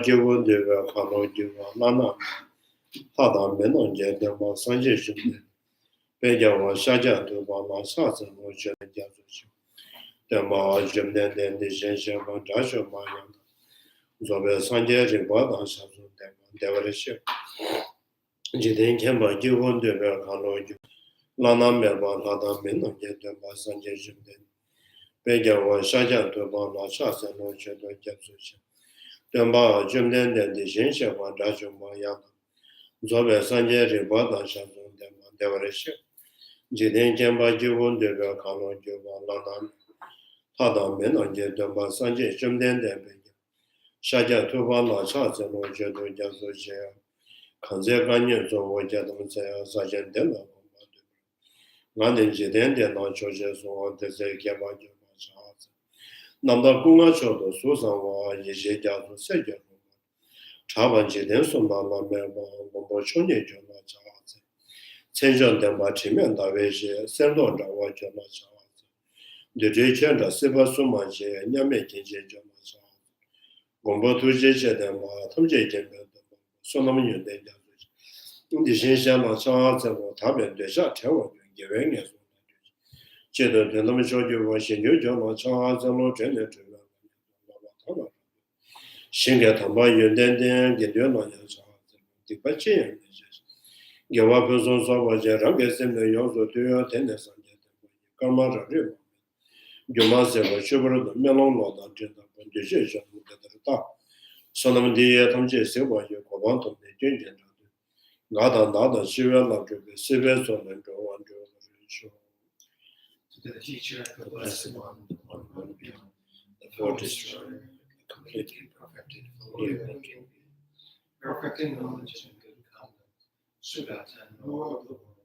Jiwo Deva Kano Jiwa Lana Tada Menon Jedema Sanje Shimde Bejawa Shaja Duba La Sazen Rojan Jazuchi Dema Jimden de Shenshama Jasho Mayan Zobe Sanje Ribadan Shazun Dema Devarisha Jiden Kemba Jiwo Deva Kano Jiwa Lana Meba Tada Menon Jedema Sanje Shimde Bejawa Shaja Duba La Sazen Rojan Jazuchi Dema Jimden de Shenshama Jasho Mayan Zobe Sanje Ribadan Shazun Devarisha Jiden Kemba Jiwo Deva Kano Jiwa Lana Tada Menon Jedema Sanje Shimden Dema Shaja Tuba La Sazen Rojan Jazuchi Kanze Ganyan Zowo Jadam Saya Sajen Dela Nganden Jiden De Na Choje Zowo Dese Kemba Jiwa Shahaz Namda Kunga Chodo Susan Wa Yishe Jazu Seja Chaban Jiden Sumba La Meba Gombo Chonye Jona Shahaz Chenjan Demba Chimen Da Weishe Sendo Jawa Jona Shahaz Duje Chenja Siva Suma Je Nyame Kinje Jona Shahaz Gombo Tuje Demba Tamje Jembe Sonam Yunde Jazu Dishin Shama Shahaz Taben Desha Tewa Giving as Cheddar the Lam Shoju was in New John Shahaz and General Shinga Tamba Yunde Gideon the Pachi Gavapos was a rugged in the Yozo to tennis and Kamara River. Jumasa was Shubber, Melon Lord and Gender decision with the top. Sonam Dia Tamje Silva, you go on to the ginger. God and other Syria like the Sylvester and go on to the teacher, the blessed one, beyond, the fourth destroyer, completely perfected, fully awakened, perfect in knowledge and good conduct, Sugata, Lord of the world,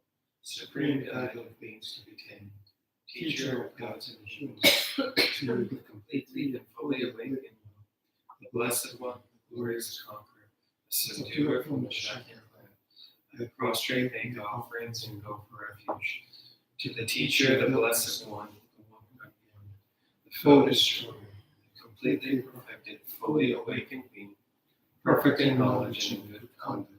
supreme guide of beings to be tamed, teacher of gods and humans, to the completely and fully awakened one, the blessed one, the glorious conqueror, the subduer from the Shakya clan. I prostrate, make offerings, and go for refuge. To the teacher, the blessed one, the one beyond, the foe destroyer, the completely perfected, fully awakened being, perfect in knowledge and good conduct,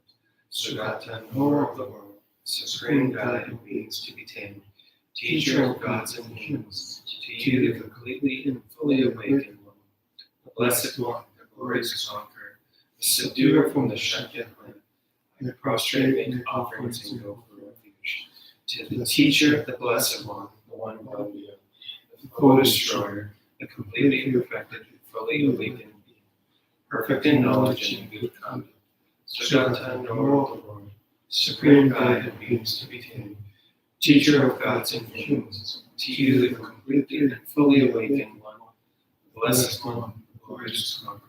Sugata, knower of the world, supreme guide of beings to be tamed, teacher of gods and humans, to you the completely and fully awakened one, the blessed one, the glorious conqueror, the subduer from the Shakya clan. I prostrate, make offerings, and go for refuge. To the teacher, the blessed one, the one beyond, the foe destroyer, the completely perfected, fully awakened being, perfect in knowledge and good conduct, Sugata, knower of the world, supreme guide of beings to be tamed, teacher of gods and humans, to you the completely and fully awakened one, the blessed one, the glorious conqueror,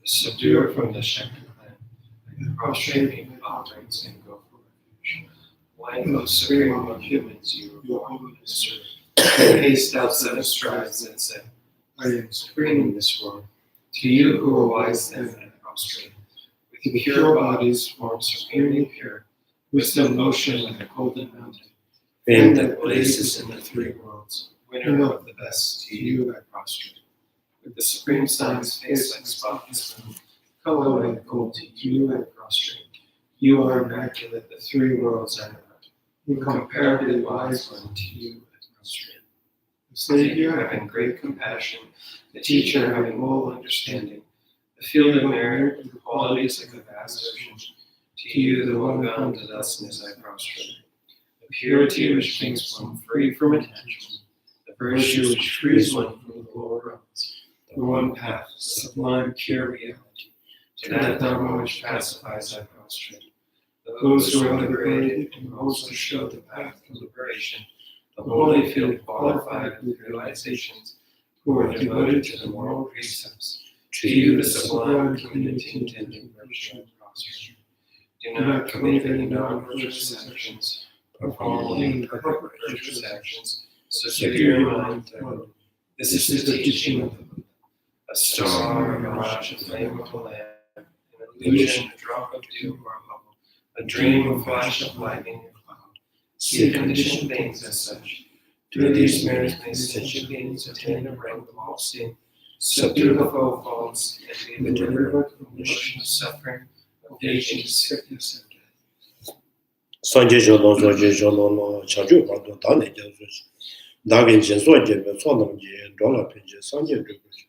the subduer from the Shakya clan. I prostrate, make offerings, and go for refuge. Why, most supreme among humans, you are born to serve. Paced out 7 strides and said, I am supreme in this world. To you who are wise then, I prostrate. With pure bodies formed supremely pure, wisdom ocean like a golden mountain, fame that blazes in the 3 worlds, winner of the best, to you I prostrate. With the supreme sun's face like spotless moon, color like gold, to you I prostrate. You are immaculate, the 3 worlds are not. Incomparably wise one, to you I prostrate. The Savior having great compassion, the teacher having full understanding, the field of merit and qualities like a vast ocean, to you the one bound to thusness I prostrate. The purity which makes one free from attachment, the virtue which frees one from the lower realms, the one path, the sublime pure reality, to that Dharma which pacifies I prostrate. Those who are liberated and those who show the path to liberation, the holy field qualified with realizations, who are devoted to the moral precepts, to you the sublime community intending virtue and prostrate. Do not commit any non-virtuous actions, perform only perfect virtuous actions, so give your mind to know. This is the teaching of the Buddha. A star, a mirage, a flame of a lamp, an illusion, a drop of dew or a bubble, a dream, a flash of lightning or cloud. See conditioned things as such. Through these merits may sentient beings attain a rank of all seeing, subdue the four faults, and be delivered from the ocean of suffering, of aging, sickness, and death. Sanje Jono Zoje Jono Chajo Pado Dane Jazuji. Dagin Jeso Jebe Sonam Ji Dola Pinje Sanje Dubuji.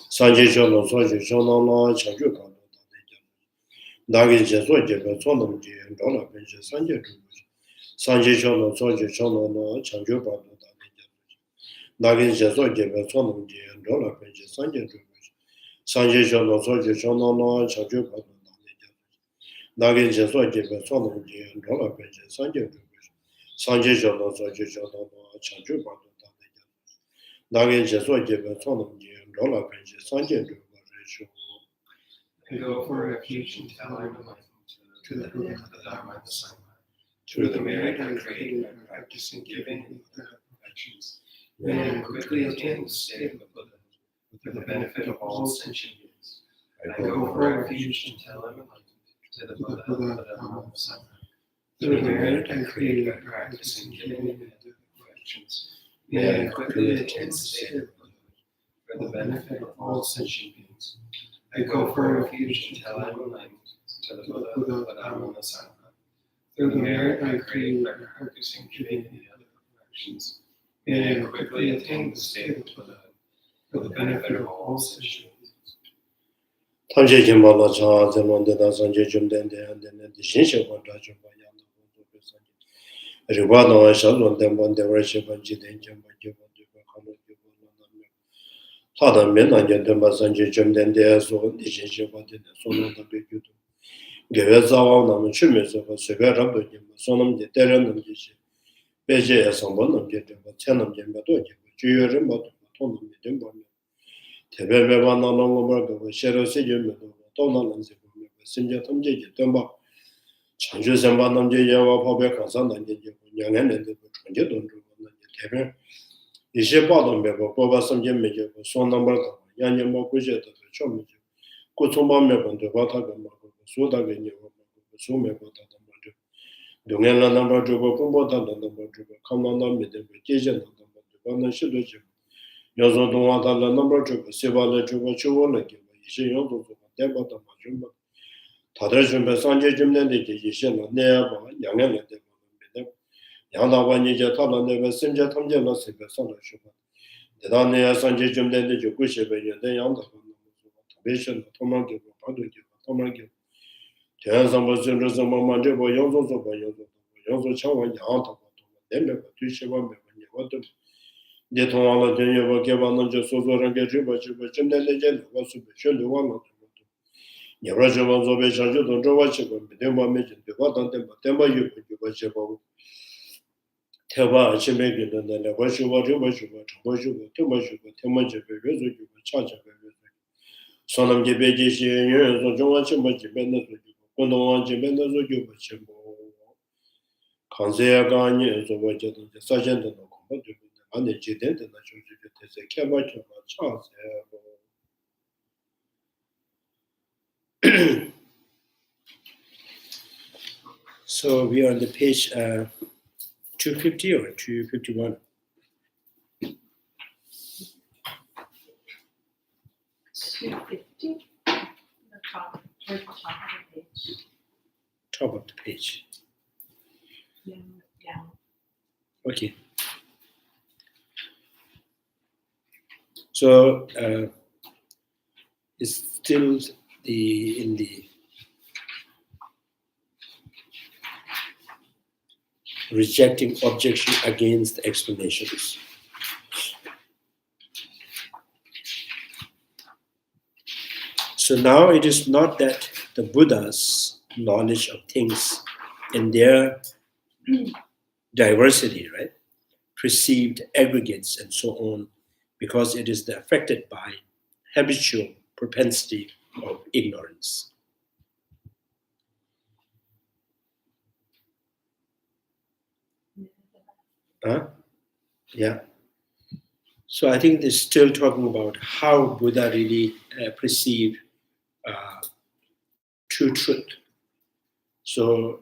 Sanje Jono Zoje Jono Chajo Pado Dane Jazuji. Dagin Jeso Jebe Sonam Ji Dola Pinje Sanje Dubuji. Sanje Jono Zoje Jono Chajo Pado Dane Jazuji. Dagin Jeso Jebe Sonam Ji Dola Pinje Sanje Dubuji. Sanje Jono Zoje Jono Chajo Pado Dagin Jeso Jebe Sonam Ji Dola Pinje Sanje Dubuji. Sanje Jono Zoje Jono Chajo Pado Dane Jazuji. Dagin Jeso Jebe Sonam Ji Dola Pinje Sanje Dubuji. And go for refuge and tell our enlightenment to the Buddha, the Dharma, and the Sangha, through the merit I created by practicing giving and other perfections, may I quickly attain the state of the Buddha, for the benefit of all sentient beings. I go for refuge and tell our enlightenment to the Buddha, the Dharma, and the Sangha, through the merit I created by practicing giving and other perfections, may I quickly attain the state of the Buddha, for the benefit of all sentient beings. I go for refuge and tell I'm enlightened to the Buddha, the Dharma, and the Sangha. Through the merit I created by practicing giving and other perfections, may I quickly attain the state of the Buddha, for the benefit of all sentient beings. Tanje Jimbala Cha Zenon de Da Sanje Jumden de Anden de Shinsha Wanda Jumba Yana Wanda Sanje. Ribano Shalon Demban de Reshiban Jiden Jumba Jumba Jumba Kano Jumba Name. Tada Mena Jumba Sanje Jumden de So de Shinsha Wanda Sono da Begudu. Gevezawa Nam Chumizo Sega Rabu Jumba Sonam de Teranam Jishi. Beje Sambanam Jumba Chanam Jumba Doji. Jurim Batu Tonam Jumba. Tebe Bana Longo Shero Sijum, Donan Zibu, Sinja Tamji, Tumba, Chanju Zambanam Jawa, Pobek, San and Young and the Tranjidon, Tebe. Ishepadam Bebo, Boba Samjim, son number, Yanya Mokuja, Chomij, Kutumba Mebon, the Vatagan, Suda, Sume, Dungela number Juba, Kumbota, number Juba, Commandant with the vacation, number Shidu. Yozo don't want a number of Sivala Juba Chuola, she also Debata Majumba. Tadajum Sanje Jumne, Yishin, Neaba, Young and Debata. Yana Wanija Tala never Sinja Tamjana Sibasana Shuba. The Dania Sanje Jumne, the Jukushi, the Yanda, Tabation, Tomaki, Paduki, Tomaki. Tianzam was in Razama Manjabo, Yozo, Yozo Chawan, Yanta, Demba, Tushiva, Yavatum. They told all the Daniel Gavan just so and get you, but Jim Legend was to be sure the one of them. Yaraja was of a Shajo, don't draw what you but then one mentioned the what on them, but then you what you about. Teva, she made it, and then I was you what you too much of a visit, you were charged of everything. Son of the Beji, she and you, so much much dependent with you. When no one dependent with you, but you Kanzea Ganye is over the sergeant and no and the Jident and the Kabach of Charles. So we are on the page 250 or 251. 250, the top, towards the top of the page. Top of the page. Yeah. Okay. So it's still in the rejecting objection against explanations. So now it is not that the Buddha's knowledge of things and their diversity, right, perceived aggregates and so on, because it is affected by habitual propensity of ignorance. Yeah. So I think they're still talking about how Buddha really perceived true truth. So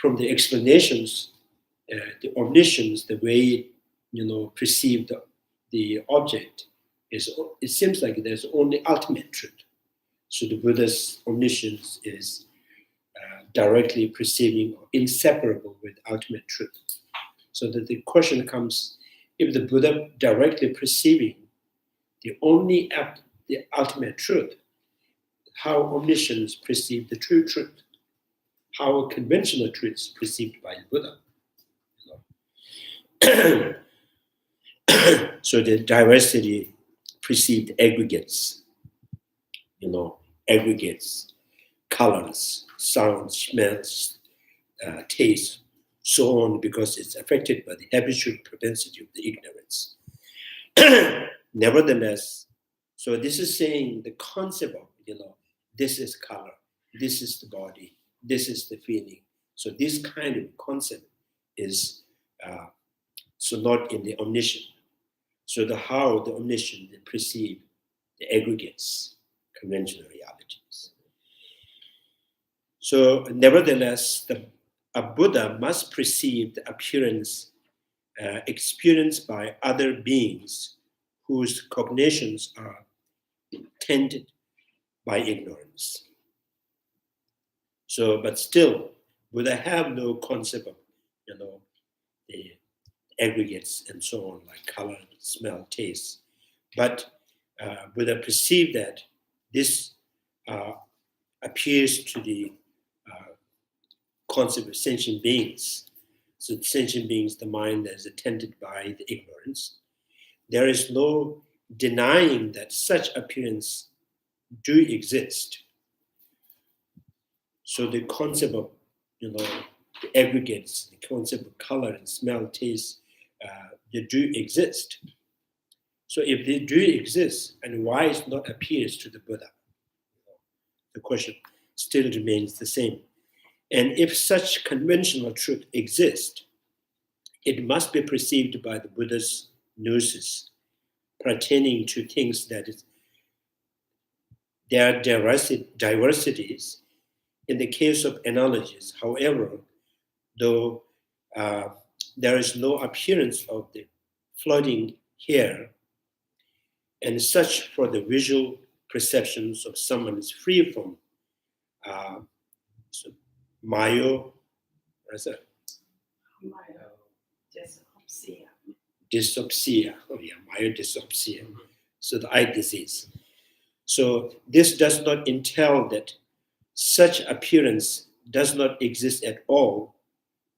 from the explanations, the omniscience, the way perceived the object, it seems like there's only ultimate truth. So the Buddha's omniscience is directly perceiving or inseparable with ultimate truth. So that the question comes, if the Buddha directly perceiving the ultimate truth, how omniscience perceive the true truth? How conventional truth is perceived by the Buddha? So the diversity perceived aggregates, aggregates, colors, sounds, smells, taste, so on, because it's affected by the habitual propensity of the ignorance. Nevertheless, so this is saying the concept of, this is color, this is the body, this is the feeling. So this kind of concept is so not in the omniscient. So how the omniscient perceive the aggregates, conventional realities. So nevertheless, a Buddha must perceive the appearance experienced by other beings whose cognitions are tainted by ignorance. So, but still, Buddha have no concept of, the aggregates and so on, like color, smell, taste. But Buddha perceived that this appears to the concept of sentient beings. So sentient beings, the mind that is attended by the ignorance. There is no denying that such appearance do exist. So the concept of, the aggregates, the concept of color and smell, taste, they do exist. So if they do exist, and why it not appears to the Buddha? The question still remains the same. And if such conventional truth exists, it must be perceived by the Buddha's gnosis, pertaining to things that is, there are diversities. In the case of analogies, however, though there is no appearance of the floating hair, and such for the visual perceptions of someone is free from Maya, what is that? Dyspepsia. Oh yeah, myodysopsia. So the eye disease. So this does not entail that such appearance does not exist at all.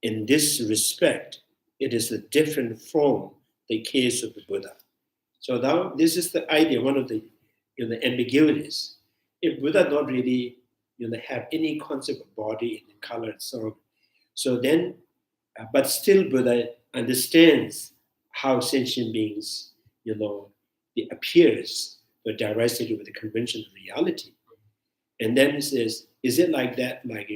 In this respect, it is a different from the case of the Buddha. So now this is the idea, one of the ambiguities. If Buddha not really have any concept of body and color and so on, so then, but still Buddha understands how sentient beings, it appears the diversity with the conventional reality. And then he says, is it like that? Like,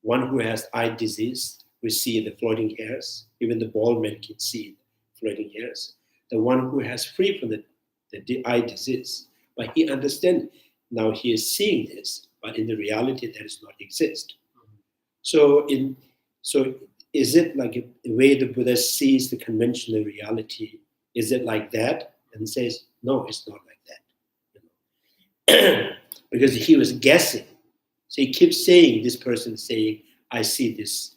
one who has eye disease, we see the floating hairs. Even the bald man can see the floating hairs. The one who has free from the eye disease, but he understands now he is seeing this, but in the reality that does not exist. So is it like the way the Buddha sees the conventional reality? Is it like that? And says, no, it's not like that. Because he was guessing. So he keeps saying, this person saying, I see this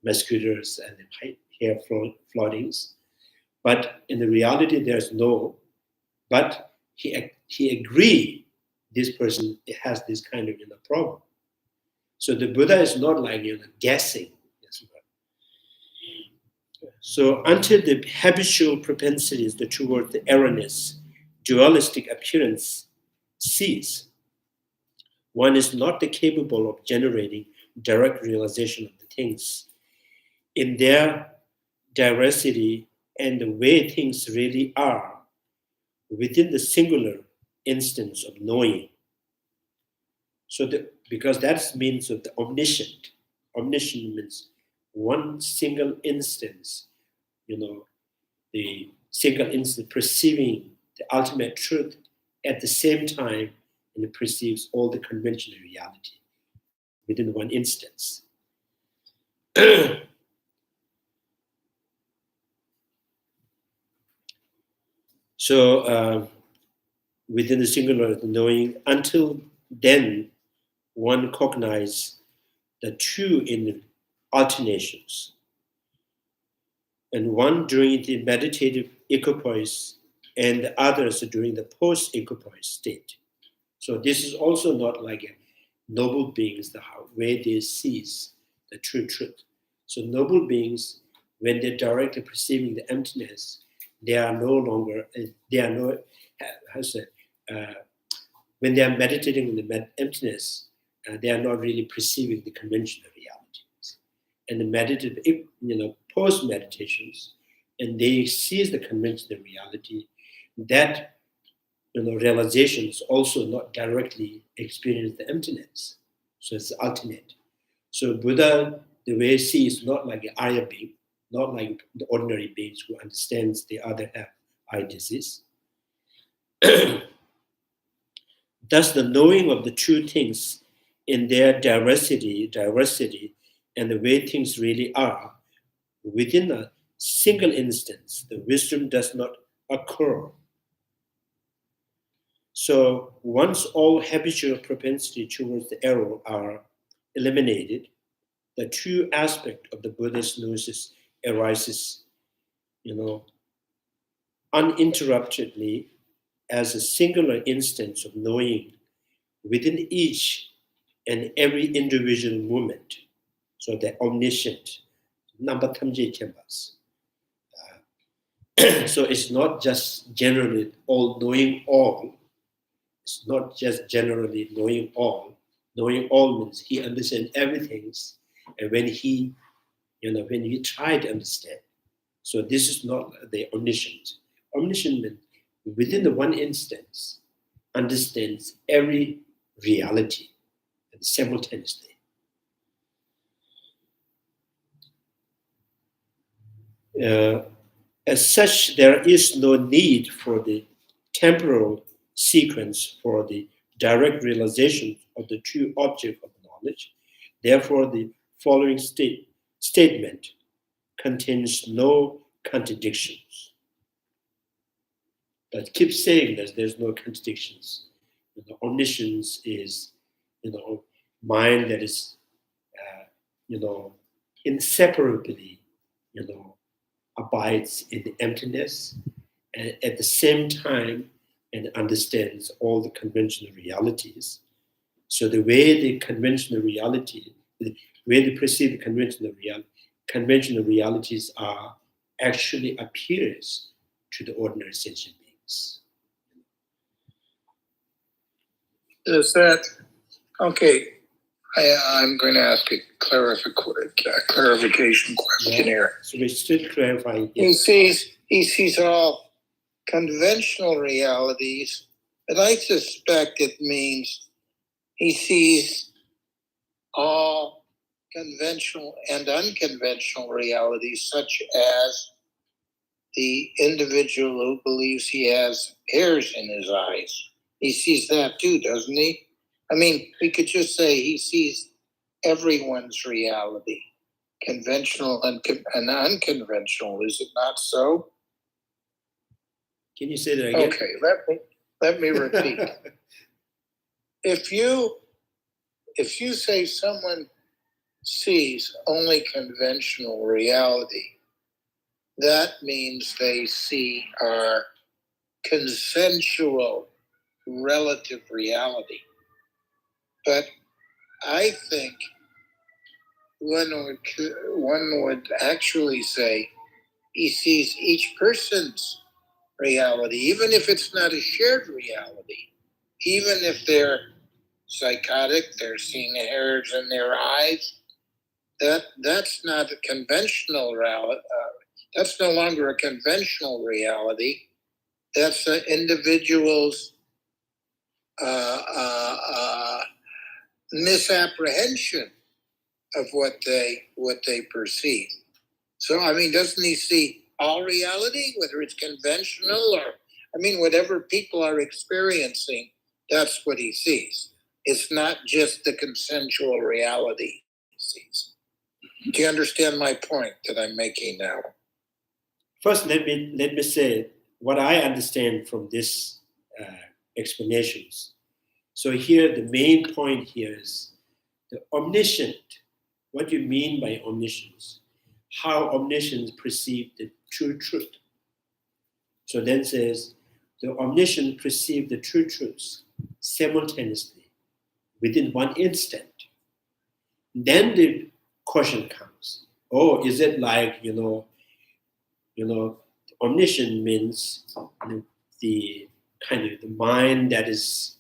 musculars and the hair floatings. But in the reality, there's no, but he agreed this person has this kind of problem. So the Buddha is not like guessing. So until the habitual propensities towards the erroneous, dualistic appearance cease, one is not capable of generating direct realization of the things in their diversity and the way things really are within the singular instance of knowing. So because that means of the omniscient. Omniscient means one single instance, the single instant perceiving the ultimate truth at the same time, and it perceives all the conventional reality within one instance. So within the singular knowing. Until then, one cognizes the two in alternations. And one during the meditative equipoise and the others during the post-equipoise state. So this is also not like a noble beings, the way they seize the true truth. So noble beings, when they're directly perceiving the emptiness, they are no longer, when they are meditating in the emptiness, they are not really perceiving the conventional realities. And the meditative, post-meditations, and they seize the conventional reality, that realization is also not directly experience the emptiness. So it's alternate. So Buddha, the way he sees, not like an Arya being, not like the ordinary beings who understands the other have eye disease. Thus, the knowing of the true things in their diversity, and the way things really are, within a single instance, the wisdom does not occur. So once all habitual propensity towards the error are eliminated, the true aspect of the Buddhist gnosis arises, uninterruptedly as a singular instance of knowing within each and every individual moment. So the omniscient, number Chandrakirti. So it's not just generally all knowing all. It's not just generally knowing all. Knowing all means he understands everything, and when he tried to understand. So this is not the omniscient. Omniscient means within the one instance understands every reality and simultaneously. As such, there is no need for the temporal sequence for the direct realization of the true object of knowledge. Therefore, the following statement contains no contradictions. But keep saying that there's no contradictions. Omniscience is, mind that is, inseparably, abides in the emptiness, and at the same time, and understands all the conventional realities. So the way the conventional reality, the way they perceive the conventional realities are actually appears to the ordinary sentient beings. Is that okay? I'm going to ask a clarification question here. So we're still clarifying. He sees all conventional realities, but I suspect it means he sees all conventional and unconventional realities, such as the individual who believes he has hairs in his eyes. He sees that too, doesn't he? I mean, we could just say he sees everyone's reality, conventional and unconventional. Is it not so? Can you say that again? Okay, let me repeat. If you say someone sees only conventional reality, that means they see our consensual relative reality. But I think one would actually say he sees each person's reality, even if it's not a shared reality, even if they're psychotic, they're seeing hairs in their eyes. That's not a conventional reality. That's no longer a conventional reality. That's an individual's misapprehension of what they perceive. So, I mean, doesn't he see all reality, whether it's conventional or, whatever people are experiencing, that's what he sees. It's not just the consensual reality he sees. Do you understand my point that I'm making now? First, let me say what I understand from this explanations. So here, the main point here is the omniscient. What do you mean by omniscience? How omniscience perceive the true truth. So then says, the omniscient perceive the true truths simultaneously within one instant. Then the question comes, oh, is it like, omniscient means the kind of the mind that is,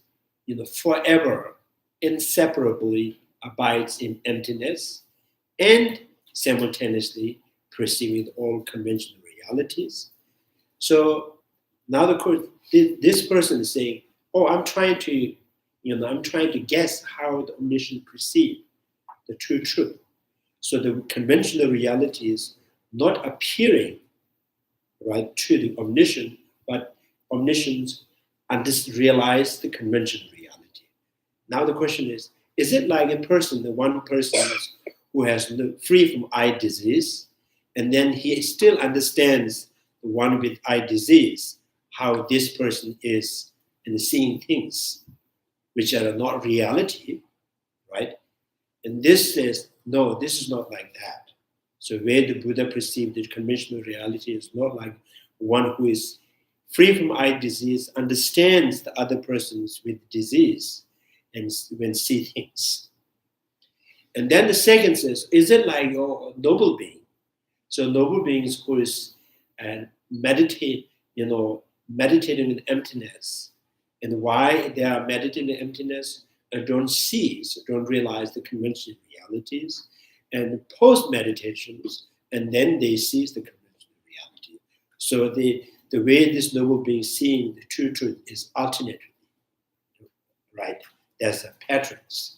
forever, inseparably abides in emptiness and simultaneously perceiving all conventional realities. So now this person is saying, oh, I'm trying to guess how the omniscient perceive the true truth. So the conventional reality is not appearing, right, to the omniscient, but omniscience realize the conventional reality. Now the question is it like the one person who has free from eye disease, and then he still understands the one with eye disease, how this person is in seeing things which are not reality, right? And this says, no, this is not like that. So where the Buddha perceived the conventional reality is not like one who is free from eye disease understands the other persons with disease and when see things. And then the second says, is it like your noble being? So noble beings who is meditating in emptiness. And why they are meditating in emptiness and don't see, so don't realize the conventional realities, and post-meditations, and then they seize the conventional reality. So the way this noble being seeing the true truth is alternative, right? There's a patterns.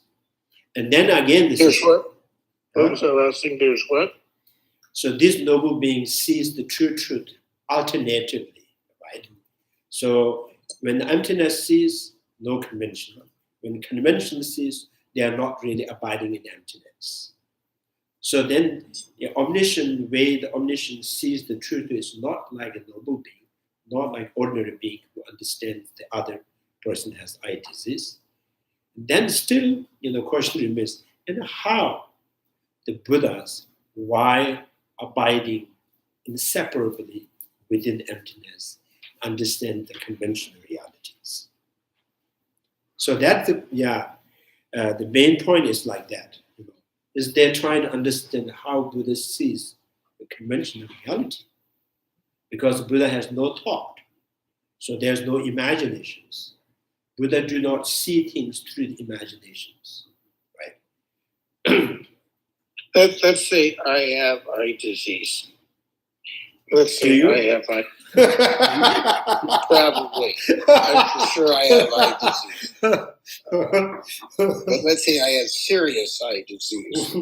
And then again, there's what? What was the last thing? There's what? So this noble being sees the true truth alternatively, right? So when emptiness sees, no conventional. When conventional sees, they are not really abiding in emptiness. So then the omniscient way the omniscient sees the truth is not like a noble being, not like ordinary being who understands the other person has eye disease. Then still, question remains, and how the Buddhas, why abiding inseparably within emptiness, understand the conventional realities. So that's the main point is like that. Is they're trying to understand how Buddha sees the conventional reality. Because Buddha has no thought, so there's no imaginations. Buddha do not see things through the imaginations, right? Let's say I have eye disease. Let's say I have eye. Probably. I'm for sure I have eye disease. But let's say I have serious eye disease.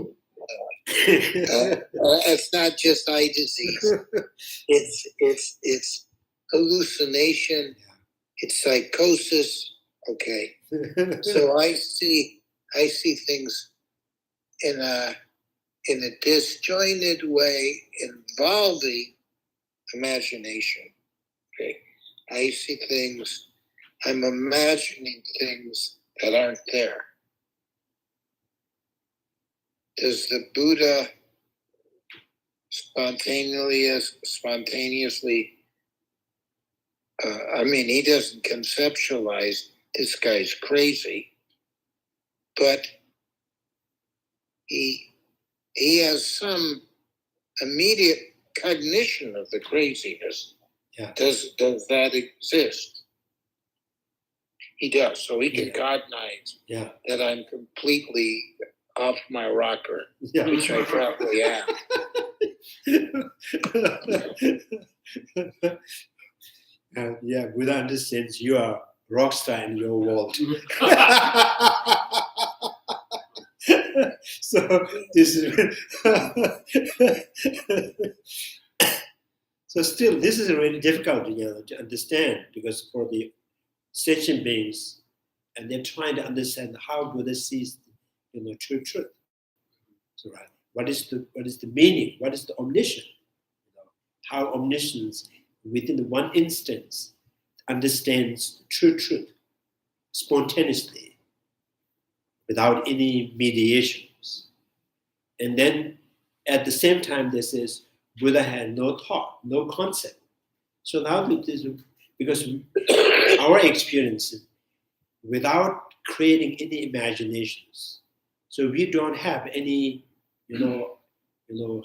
It's not just eye disease. It's hallucination. It's psychosis. Okay. So I see things in a disjointed way involving imagination. Okay. I see things, I'm imagining things that aren't there. Does the Buddha spontaneously he doesn't conceptualize this guy's crazy, but he has some immediate cognition of the craziness. Yeah. Does that exist? He does. So he can cognize that I'm completely off my rocker, which I probably am. Buddha understands you are rock star in your world. So this is so still this is really difficult to understand, because for the sentient beings, and they're trying to understand how Buddha sees true truth. So right, what is the meaning? What is the omniscience? How omniscience within one instance understands true truth. spontaneously, without any mediations. And then at the same time, this is Buddha had no thought, no concept. So now it is because our experience without creating any imaginations. So we don't have any,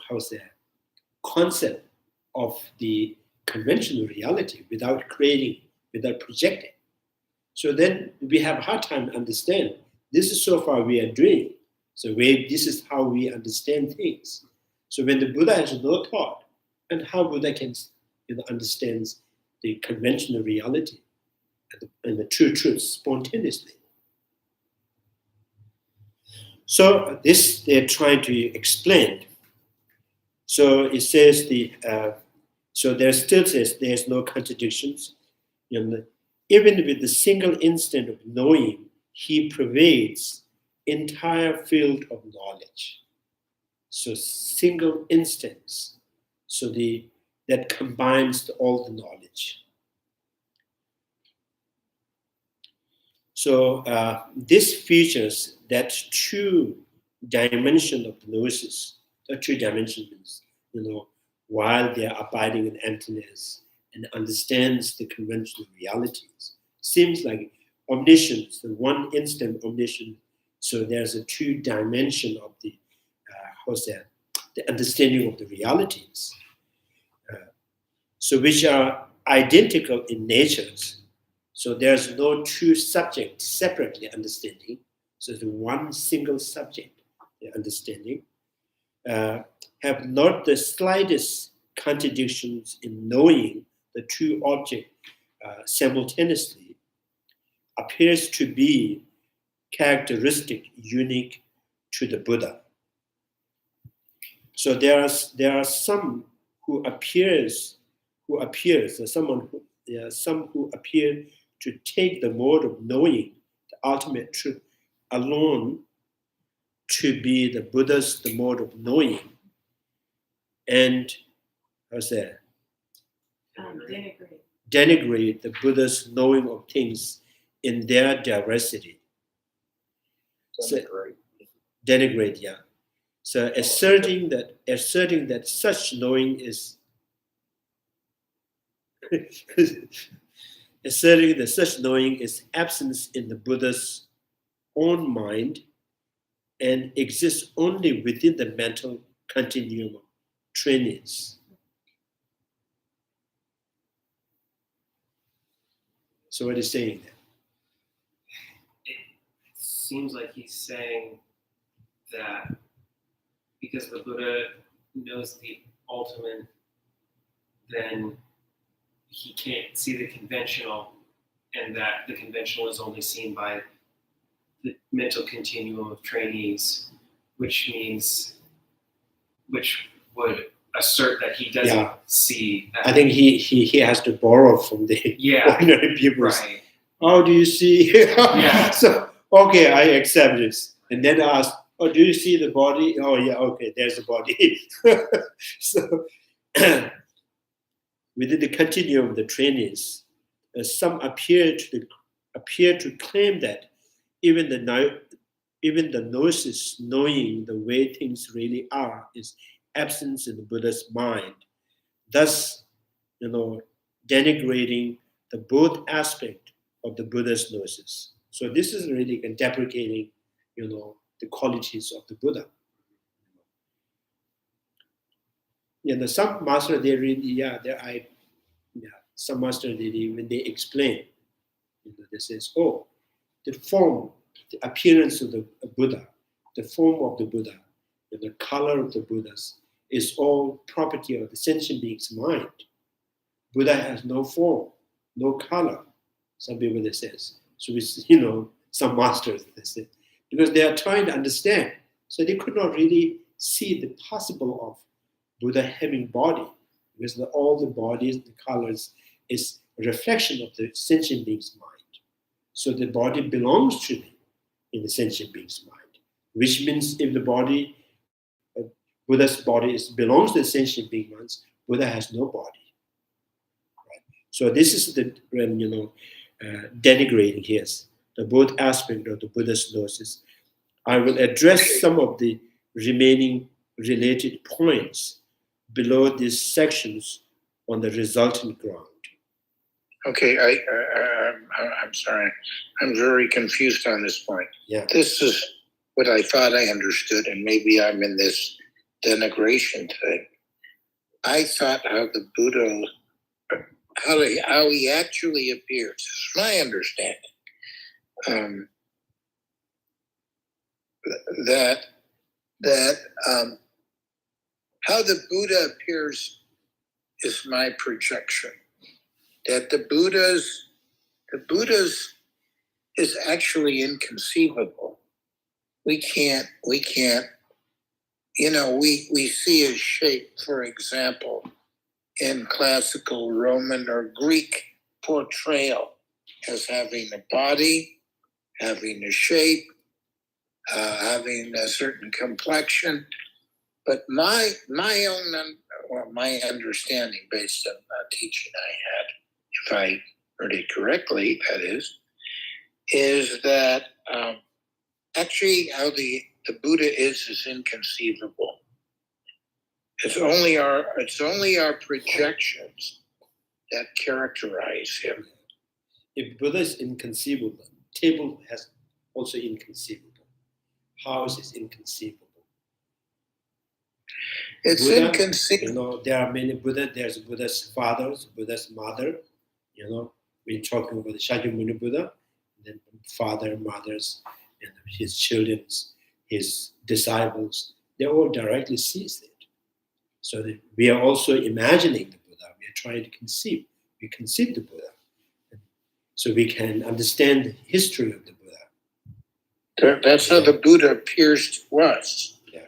how's that, concept of the conventional reality without creating, without projecting. So then we have a hard time to understand. This is so far we are doing. So this is how we understand things. So when the Buddha has no thought, and how Buddha can understands the conventional reality and the true truth spontaneously. So this they're trying to explain. So it says so there still says there's no contradictions. Even with the single instant of knowing, he pervades entire field of knowledge. So single instance. So that combines all the knowledge. So this features that true dimension of the gnosis. The true dimension means, while they are abiding in emptiness and understands the conventional realities, seems like omniscience, the one instant omniscience. So there's a true dimension of the the understanding of the realities. So which are identical in natures. So there's no true subject separately understanding. So the one single subject, the understanding, have not the slightest contradictions in knowing the true object simultaneously, appears to be characteristic, unique to the Buddha. So there are some who appears, some who appear to take the mode of knowing the ultimate truth alone to be the Buddha's the mode of knowing, and denigrate the Buddha's knowing of things in their diversity. Denigrate, yeah. So asserting that such knowing is asserting that such knowing is absence in the Buddha's own mind and exists only within the mental continuum of trainees. So what is saying there? It seems like he's saying that because the Buddha knows the ultimate, then he can't see the conventional, and that the conventional is only seen by the mental continuum of trainees, which would assert that he doesn't see that. I think he has to borrow from the ordinary people. Right. How do you see? So, okay, I accept this. And then ask, oh, do you see the body? Oh, yeah, okay, there's the body. So, within the continuum of the trainees, some appear to claim that even the gnosis, knowing the way things really are, is absence in the Buddha's mind, thus, denigrating the both aspect of the Buddha's gnosis. So this is really deprecating, the qualities of the Buddha. Some master they really, some master when they explain, they says, oh, the form, the appearance of the Buddha, the form of the Buddha, the color of the Buddhas is all property of the sentient being's mind. Buddha has no form, no color. Some people they says. So it's, some masters they say, because they are trying to understand. So they could not really see the possible of Buddha having body, because all the bodies, the colors is a reflection of the sentient being's mind. So the body belongs to them in the sentient being's mind, which means if the body, Buddha's body belongs to the sentient being minds, Buddha has no body. Right? So this is the denigrating here. both aspects of the Buddha's gnosis. I will address some of the remaining related points below these sections on the resultant ground. Okay, I'm sorry. I'm very confused on this point. Yeah. This is what I thought I understood, and maybe I'm in this denigration thing. I thought how the Buddha, how he actually appears, is my understanding. How the Buddha appears is my projection. That the Buddha's is actually inconceivable. We can't, we see his shape, for example, in classical Roman or Greek portrayal as having a body, having a shape, having a certain complexion. But my understanding based on the teaching I had, if I heard it correctly, that is that actually how the Buddha is inconceivable. It's only our projections that characterize him. If Buddha is inconceivable, table has also inconceivable. House is inconceivable. It's Buddha, inconceivable. there are many Buddha. There's Buddha's fathers, Buddha's mother. We're talking about the Shakyamuni Buddha, then father, mothers, and his children, his disciples. They all directly sees it. So that we are also imagining the Buddha. We are trying to conceive. We conceive the Buddha, so we can understand the history of the Buddha. That's how the Buddha appears to us. Yeah.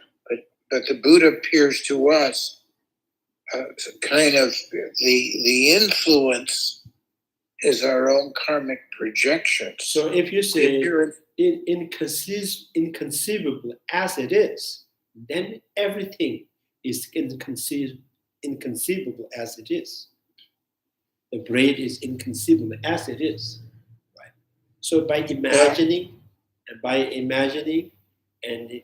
But the Buddha appears to us kind of the influence is our own karmic projection. So if you say inconceivable as it is, then everything is inconceivable as it is. The braid is inconceivable as it is, right? So by imagining and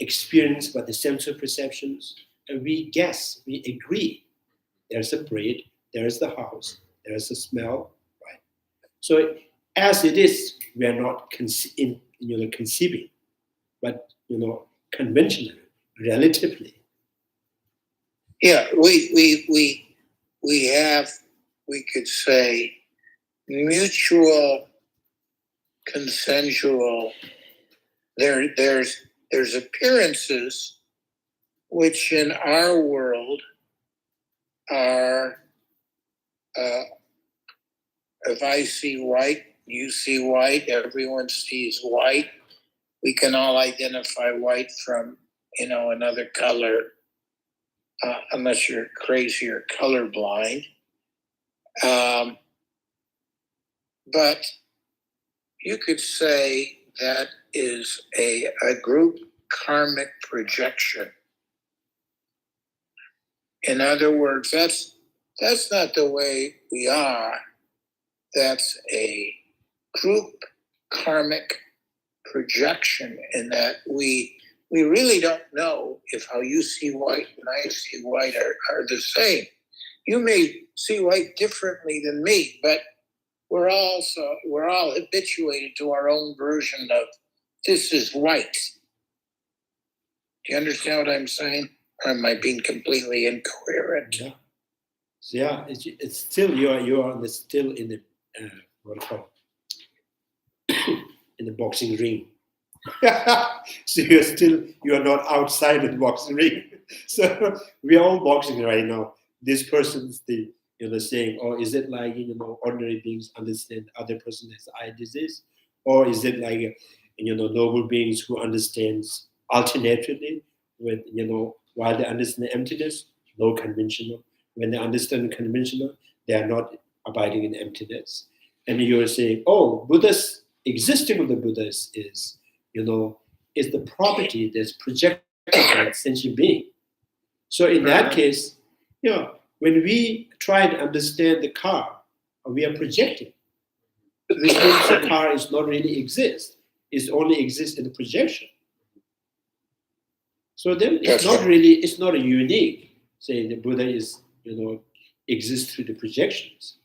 experience by the sensory perceptions, we guess, we agree. There's a braid, there's the house, there's the smell, right? So as it is, we are not conceiving, but conventionally, relatively. Yeah, we have, we could say, mutual, consensual. There's appearances which in our world are, if I see white, you see white, everyone sees white. We can all identify white from, another color, unless you're crazy or colorblind. But you could say that is a group karmic projection. In other words, that's not the way we are. That's a group karmic projection in that we really don't know if how you see white and I see white are the same. You may see white differently than me, but we're all habituated to our own version of this is white. Do you understand what I'm saying? Or am I being completely incoherent? Yeah. So yeah, it's still you are still in the in the boxing ring. So you are not outside the boxing ring. So we are all boxing right now. This person's saying, or is it like ordinary beings understand other person has eye disease, or is it like noble beings who understands alternatively with while they understand emptiness, no conventional. When they understand conventional, they are not abiding in emptiness. And you are saying, oh, Buddha's existing of the Buddhas is the property that's projected by a sentient being. So in that case, when we try to understand the car, we are projecting. which means the car is not really exist. It only exists in the projection. So then it's it's not a unique, say the Buddha is, exists through the projections.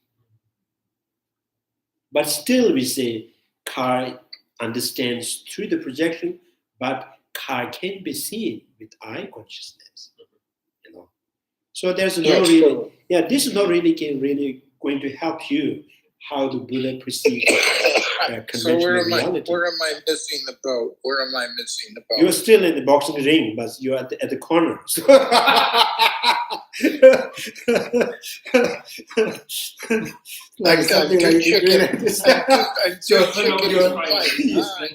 But still we say car understands through the projection, but car can be seen with eye consciousness. So there's no really, this is not really going to help you how the Buddha perceives conventional reality. Where am I missing the boat? Where am I missing the boat? You're still in the boxing ring, but you're at the corner. So like something like this.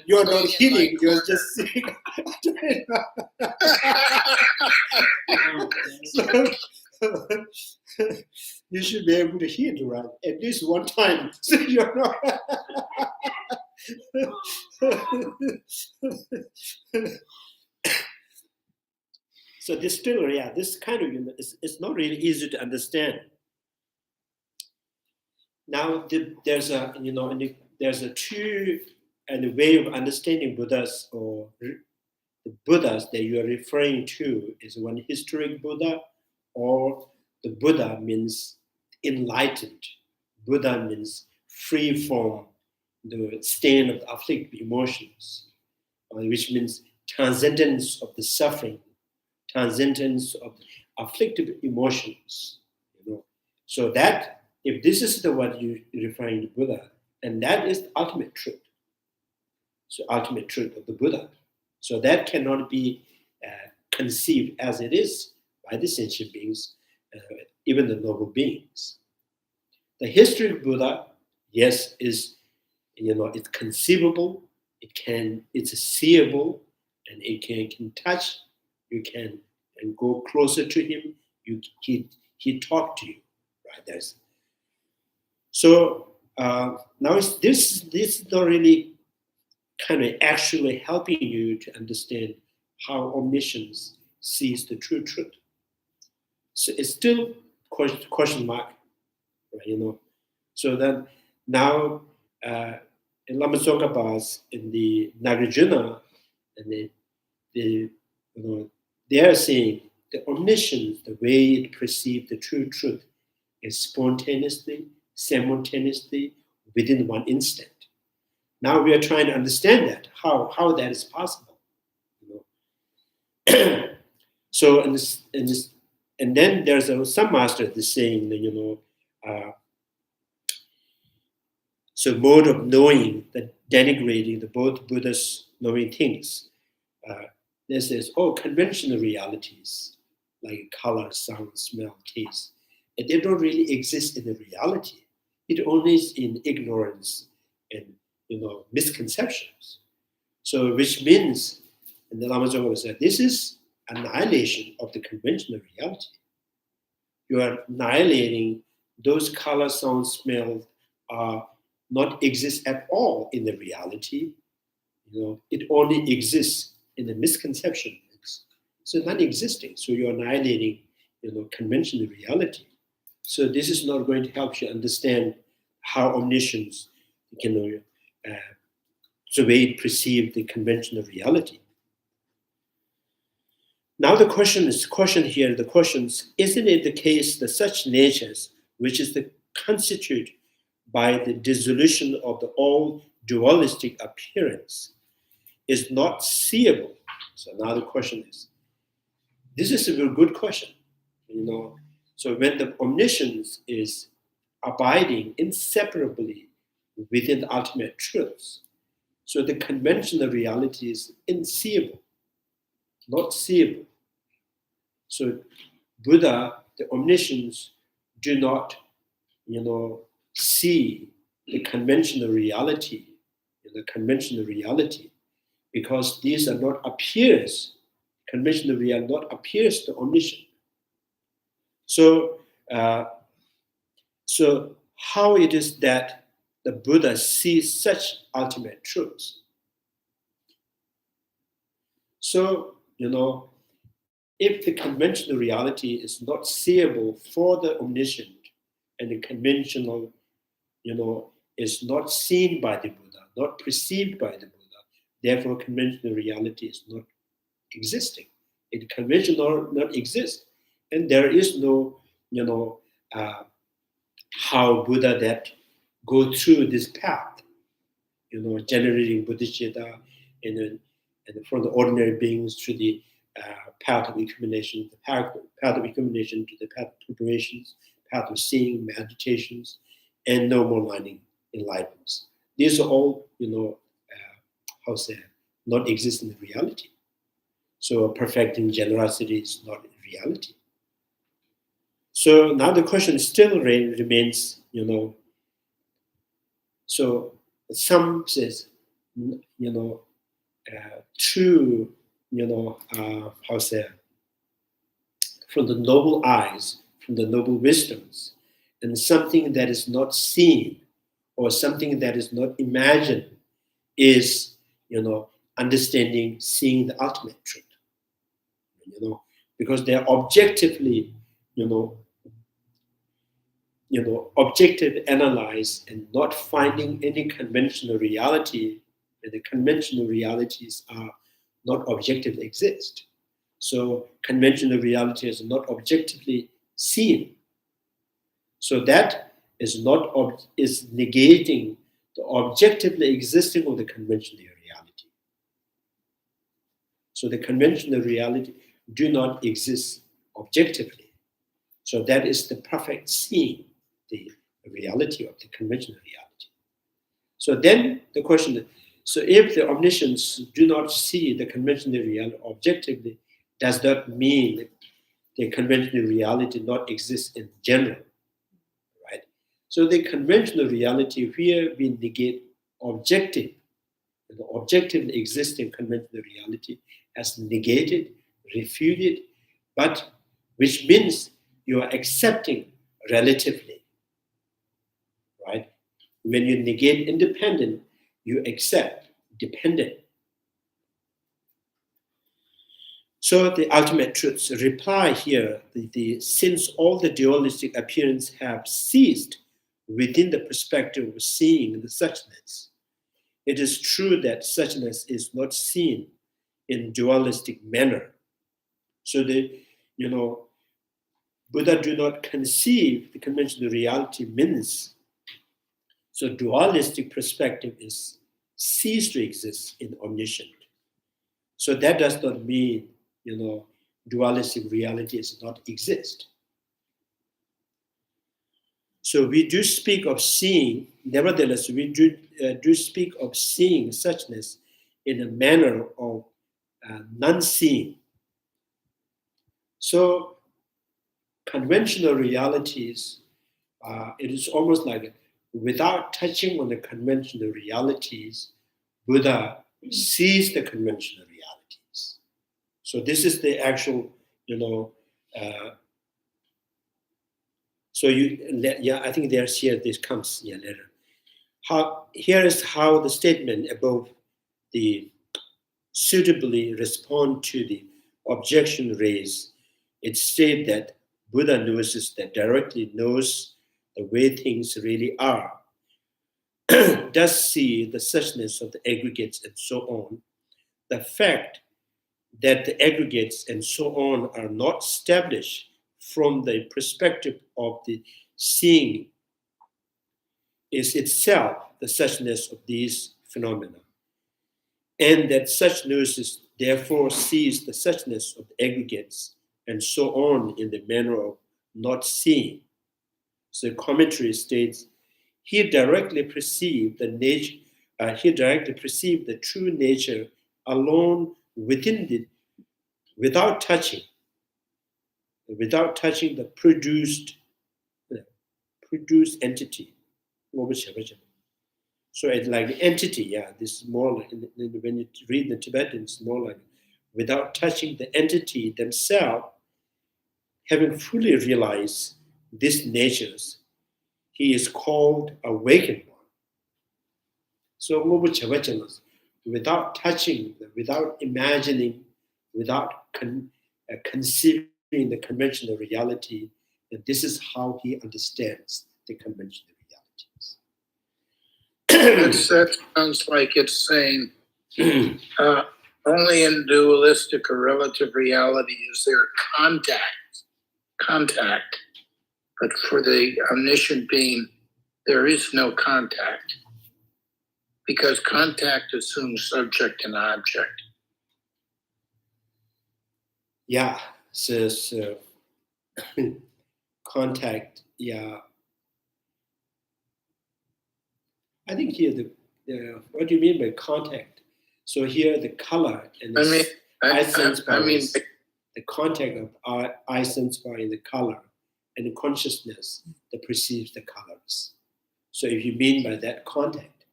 You're not hitting, you're just sitting. You should be able to hit, right? At least one time. So you're not. So this still, this kind of, it's not really easy to understand. Now there's a true and a way of understanding Buddhas, or the Buddhas that you are referring to is one historic Buddha, or the Buddha means enlightened. Buddha means free from the stain of the afflictive emotions, which means transcendence of the suffering, transcendence of afflictive emotions. So that if this is the what you're referring to Buddha, and that is the ultimate truth. So ultimate truth of the Buddha. So that cannot be conceived as it is by the sentient beings, even the noble beings. The history of Buddha, yes, is it's conceivable, it's seeable, and it can touch. You can and go closer to him. He talked to you, right? So now this is not really kind of actually helping you to understand how omniscience sees the true truth. So it's still question mark, right? So then now in Lama Tsongkaphas in the Nagarjuna, and they are saying the omniscience, the way it perceives the true truth, is spontaneously, simultaneously, within one instant. Now we are trying to understand that, how that is possible. So and then there's some master that's saying that so mode of knowing that denigrating the both Buddha's knowing things. There says, conventional realities like color, sound, smell, taste, and they don't really exist in the reality. It only is in ignorance and misconceptions. So which means, and the Lama Tsongkapha said, this is annihilation of the conventional reality. You are annihilating those color, sound, smell not exist at all in the reality. It only exists in the misconception. So non-existing. So you're annihilating, conventional reality. So this is not going to help you understand how omniscience can the way it perceives the conventional reality. Now the question is, isn't it the case that such natures, which is the constitute by the dissolution of the all dualistic appearance, is not seeable? So now the question is, this is a very good question. So when the omniscience is abiding inseparably within the ultimate truths, so the conventional reality is unseeable, not seeable. So Buddha, the omniscience, do not, see the conventional reality, because these are not appears. Conventional reality not appears to omniscient. So, so how it is that the Buddha sees such ultimate truths? So, if the conventional reality is not seeable for the omniscient, and the conventional, is not seen by the Buddha, not perceived by the Buddha. Therefore, conventional reality is not existing. It conventional not exist, and there is no, how Buddha that go through this path, generating bodhicitta, and from the ordinary beings to the path of accumulation, the path of accumulation to the path of preparations, path of seeing, meditations, and no more learning enlightenments. These are all, not exist in reality. So perfecting generosity is not in reality. So now the question still remains, so some says, true, from the noble eyes, from the noble wisdoms, and something that is not seen or something that is not imagined is, understanding, seeing the ultimate truth. Because they are objectively, objective analyze and not finding any conventional reality, and the conventional realities are not objectively exist. So conventional reality is not objectively seen. So that is is negating the objectively existing of the conventional reality. So the conventional reality do not exist objectively. So that is the perfect seeing the reality of the conventional reality. So then the question is, so if the omniscience do not see the conventional reality objectively, does that mean that the conventional reality not exist in general, right? So the conventional reality here we negate objective, the objectively existing conventional reality as negated, refuted, but which means you are accepting relatively, right? When you negate independent, you accept dependent. So the ultimate truths reply here, since all the dualistic appearance have ceased within the perspective of seeing the suchness, it is true that suchness is not seen in dualistic manner. So Buddha do not conceive the conventional reality means. So dualistic perspective is ceased to exist in omniscient. So that does not mean, dualistic reality does not exist. So we do speak of seeing, nevertheless, we do speak of seeing suchness in a manner of non-seeing. So conventional realities, it is almost like without touching on the conventional realities, Buddha sees the conventional realities. So this is the actual, I think there's here, this comes here later. Here is how the statement above the suitably respond to the objection raised. It states that Buddha knows that directly knows the way things really are, does see the suchness of the aggregates and so on. The fact that the aggregates and so on are not established from the perspective of the seeing is itself the suchness of these phenomena, and that such gnosis therefore sees the suchness of the aggregates and so on in the manner of not seeing. So the commentary states, he directly perceived the nature. He directly perceived the true nature alone without touching the produced entity. So it's like the entity, this is more like, when you read the Tibetan, it's more like without touching the entity themselves, having fully realized these natures, he is called awakened one. So without touching, without imagining, without conceiving the conventional reality, that this is how he understands the conventional realities. That sounds like it's saying only in dualistic or relative reality is there contact, but for the omniscient being, there is no contact, because contact assumes subject and object. Yeah, so contact, yeah. I think here the what do you mean by contact? So here the color and the eye sense power is the contact of our eye sense power in the color and the consciousness that perceives the colors. So if you mean by that contact,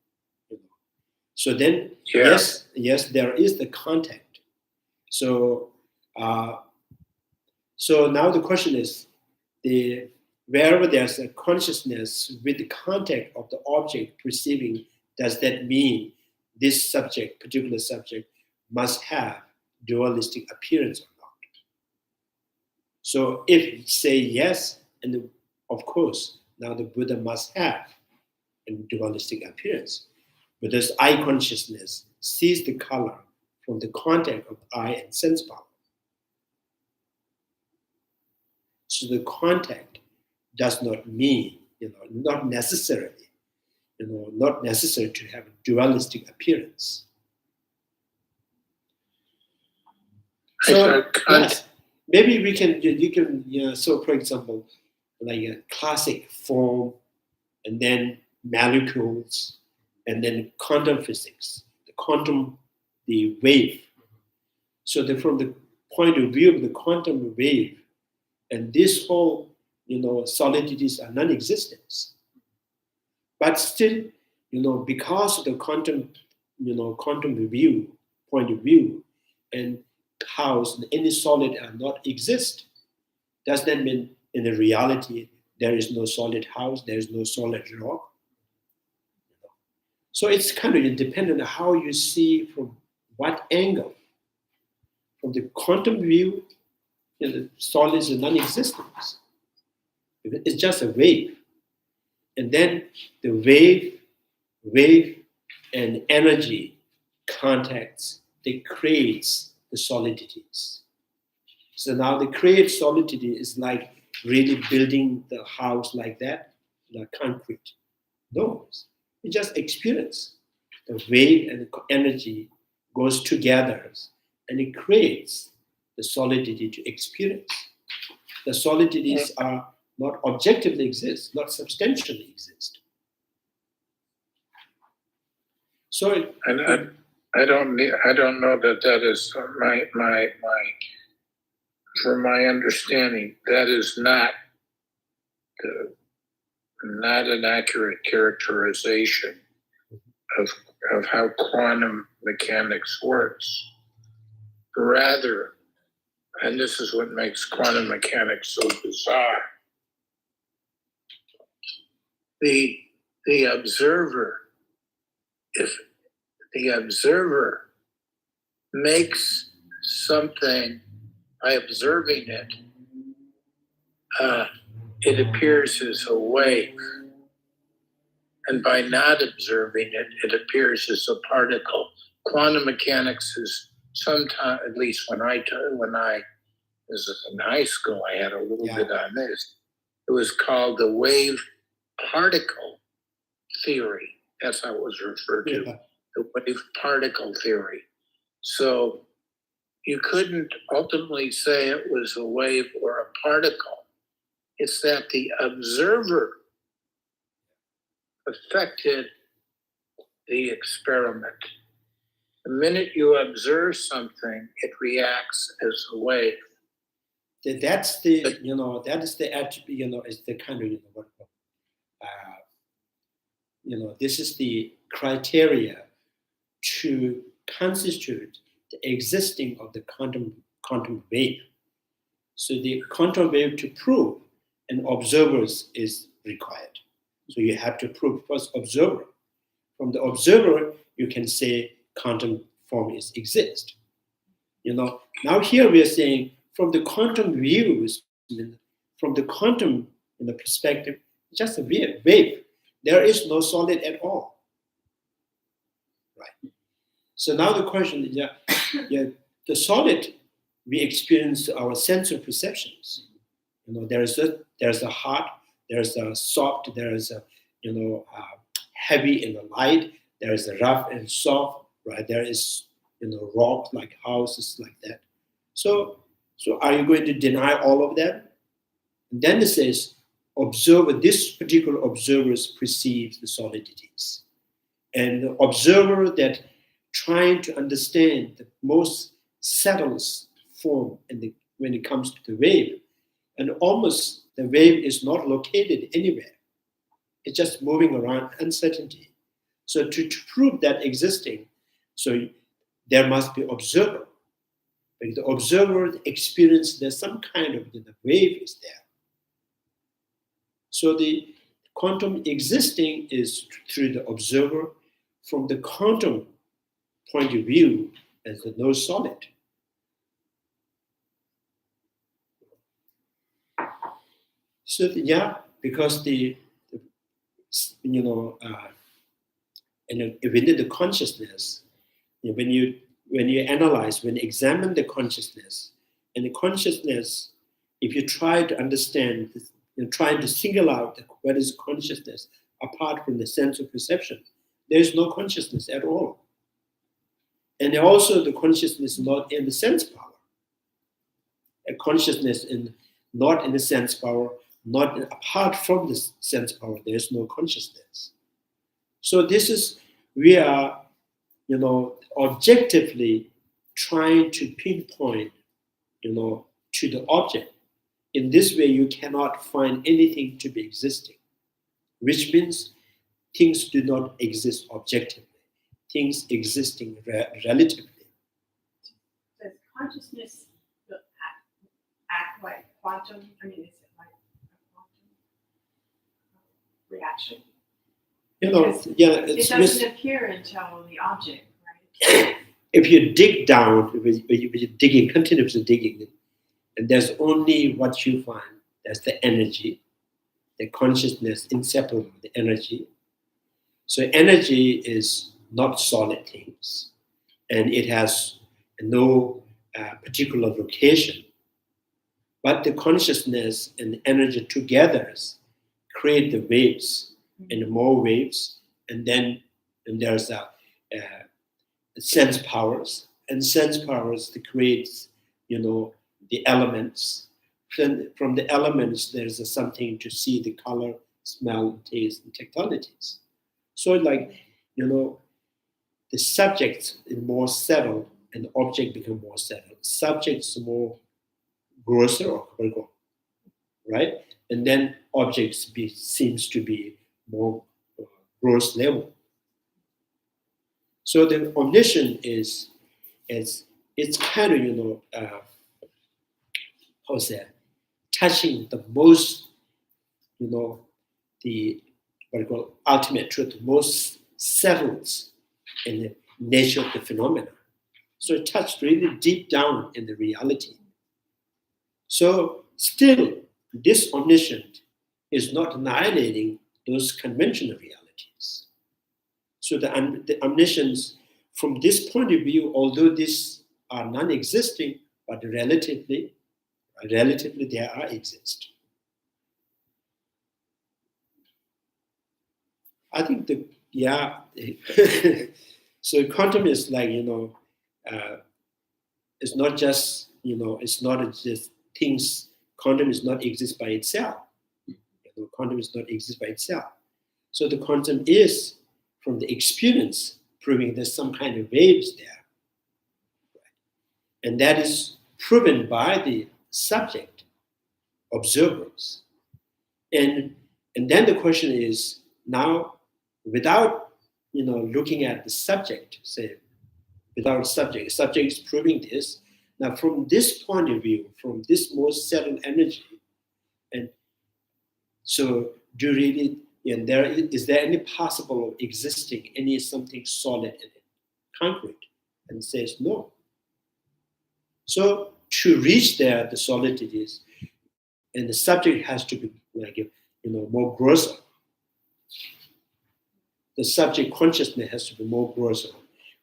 so then yes, there is the contact. So so now the question is, wherever there's a consciousness with the contact of the object perceiving, does that mean this subject, particular subject, must have dualistic appearance or not? So if say yes, and of course, now the Buddha must have a dualistic appearance, because eye consciousness sees the color from the contact of eye and sense power. So the contact does not mean, not necessarily, not necessary to have a dualistic appearance. So maybe you can, so for example, like a classic form, and then molecules, and then quantum physics, the wave. So from the point of view of the quantum wave, and this whole, solidities are non-existence. But still, because of the quantum point of view, and how any solid are not exist, does that mean in the reality there is no solid house, there is no solid rock? So it's kind of independent of how you see from what angle. From the quantum view, the solid is non-existent. It's just a wave. And then the wave and energy contacts, they creates the solidities. So now the create solidity is like really building the house like that, like concrete. No, it's just experience. The wave and the energy goes together and it creates the solidity to experience. The solidities are not objectively exist, not substantially exist. So I don't know that is my from my understanding, that is not an accurate characterization of how quantum mechanics works. Rather, and this is what makes quantum mechanics so bizarre, the observer, if the observer makes something by observing it, it appears as a wave. And by not observing it, it appears as a particle. Quantum mechanics is sometimes, at least when I was in high school, I had a little bit on this. It was called the wave particle theory. That's how it was referred to, the wave particle theory. So you couldn't ultimately say it was a wave or a particle. It's that the observer affected the experiment. The minute you observe something, it reacts as a wave. That's the, that is the attribute, it's the kind of, this is the criteria to constitute the existing of the quantum wave. So the quantum wave to prove an observer is required. So you have to prove first observer. From the observer, you can say quantum form exist. Now here we are saying from the quantum views, from the quantum perspective, just a wave. There is no solid at all. right? So now the question is, the solid we experience our sensory perceptions. There's a hard, there's a soft, there is a heavy and light, there is a rough and soft, right? There is rock like houses like that. So are you going to deny all of them? And then it says, this particular observer perceives the solidities. And the observer that trying to understand the most settled form when it comes to the wave, and almost the wave is not located anywhere. It's just moving around uncertainty. So to prove that existing, so there must be observer. But the observer experience there's some kind of wave is there. So the quantum existing is through the observer. From the quantum point of view, as the no solid. So because within the consciousness, when you analyze, when you examine the consciousness, and the consciousness, if you try to understand, trying to single out what is consciousness apart from the sense of perception, there is no consciousness at all. And also the consciousness not in the sense power. A consciousness not in the sense power, not apart from the sense power, there is no consciousness. So we are, objectively trying to pinpoint, to the object. In this way, you cannot find anything to be existing, which means things do not exist objectively. Things existing relatively. Does consciousness act like quantum? I mean, is it like a quantum reaction? It doesn't appear until the object, right? If you dig down, if you're digging, continuously digging, and there's only what you find. That's the energy, the consciousness inseparable from the energy. So energy is not solid things, and it has no particular location. But the consciousness and the energy together create the waves, and more waves, and then there's sense powers, and sense powers that creates, the elements. From the elements, there's something to see the color, smell, taste, and tactilities. So the subject is more settled and the object become more settled. Subject is more grosser or vulgar, right? And then objects seems to be more gross level. So the omniscience is it's kind of touching the most the what I call ultimate truth, most settled in the nature of the phenomena. So it touched really deep down in the reality. So still, this omniscient is not annihilating those conventional realities. So the omniscience, from this point of view, although these are non-existing, but relatively they are exist. I think so quantum is like, it's not just, it's not just things, quantum is not exist by itself. Quantum is not exist by itself. So the quantum is from the experience proving there's some kind of waves there. And that is proven by the subject, observers. And then the question is, now, without looking at the subject, say, without subject is proving this. Now, from this point of view, from this most settled energy, and so do you really, is there any possible of existing any something solid in it, concrete? And says no. So to reach there, the solidities, and the subject has to be more grosser. The subject consciousness has to be more grosser.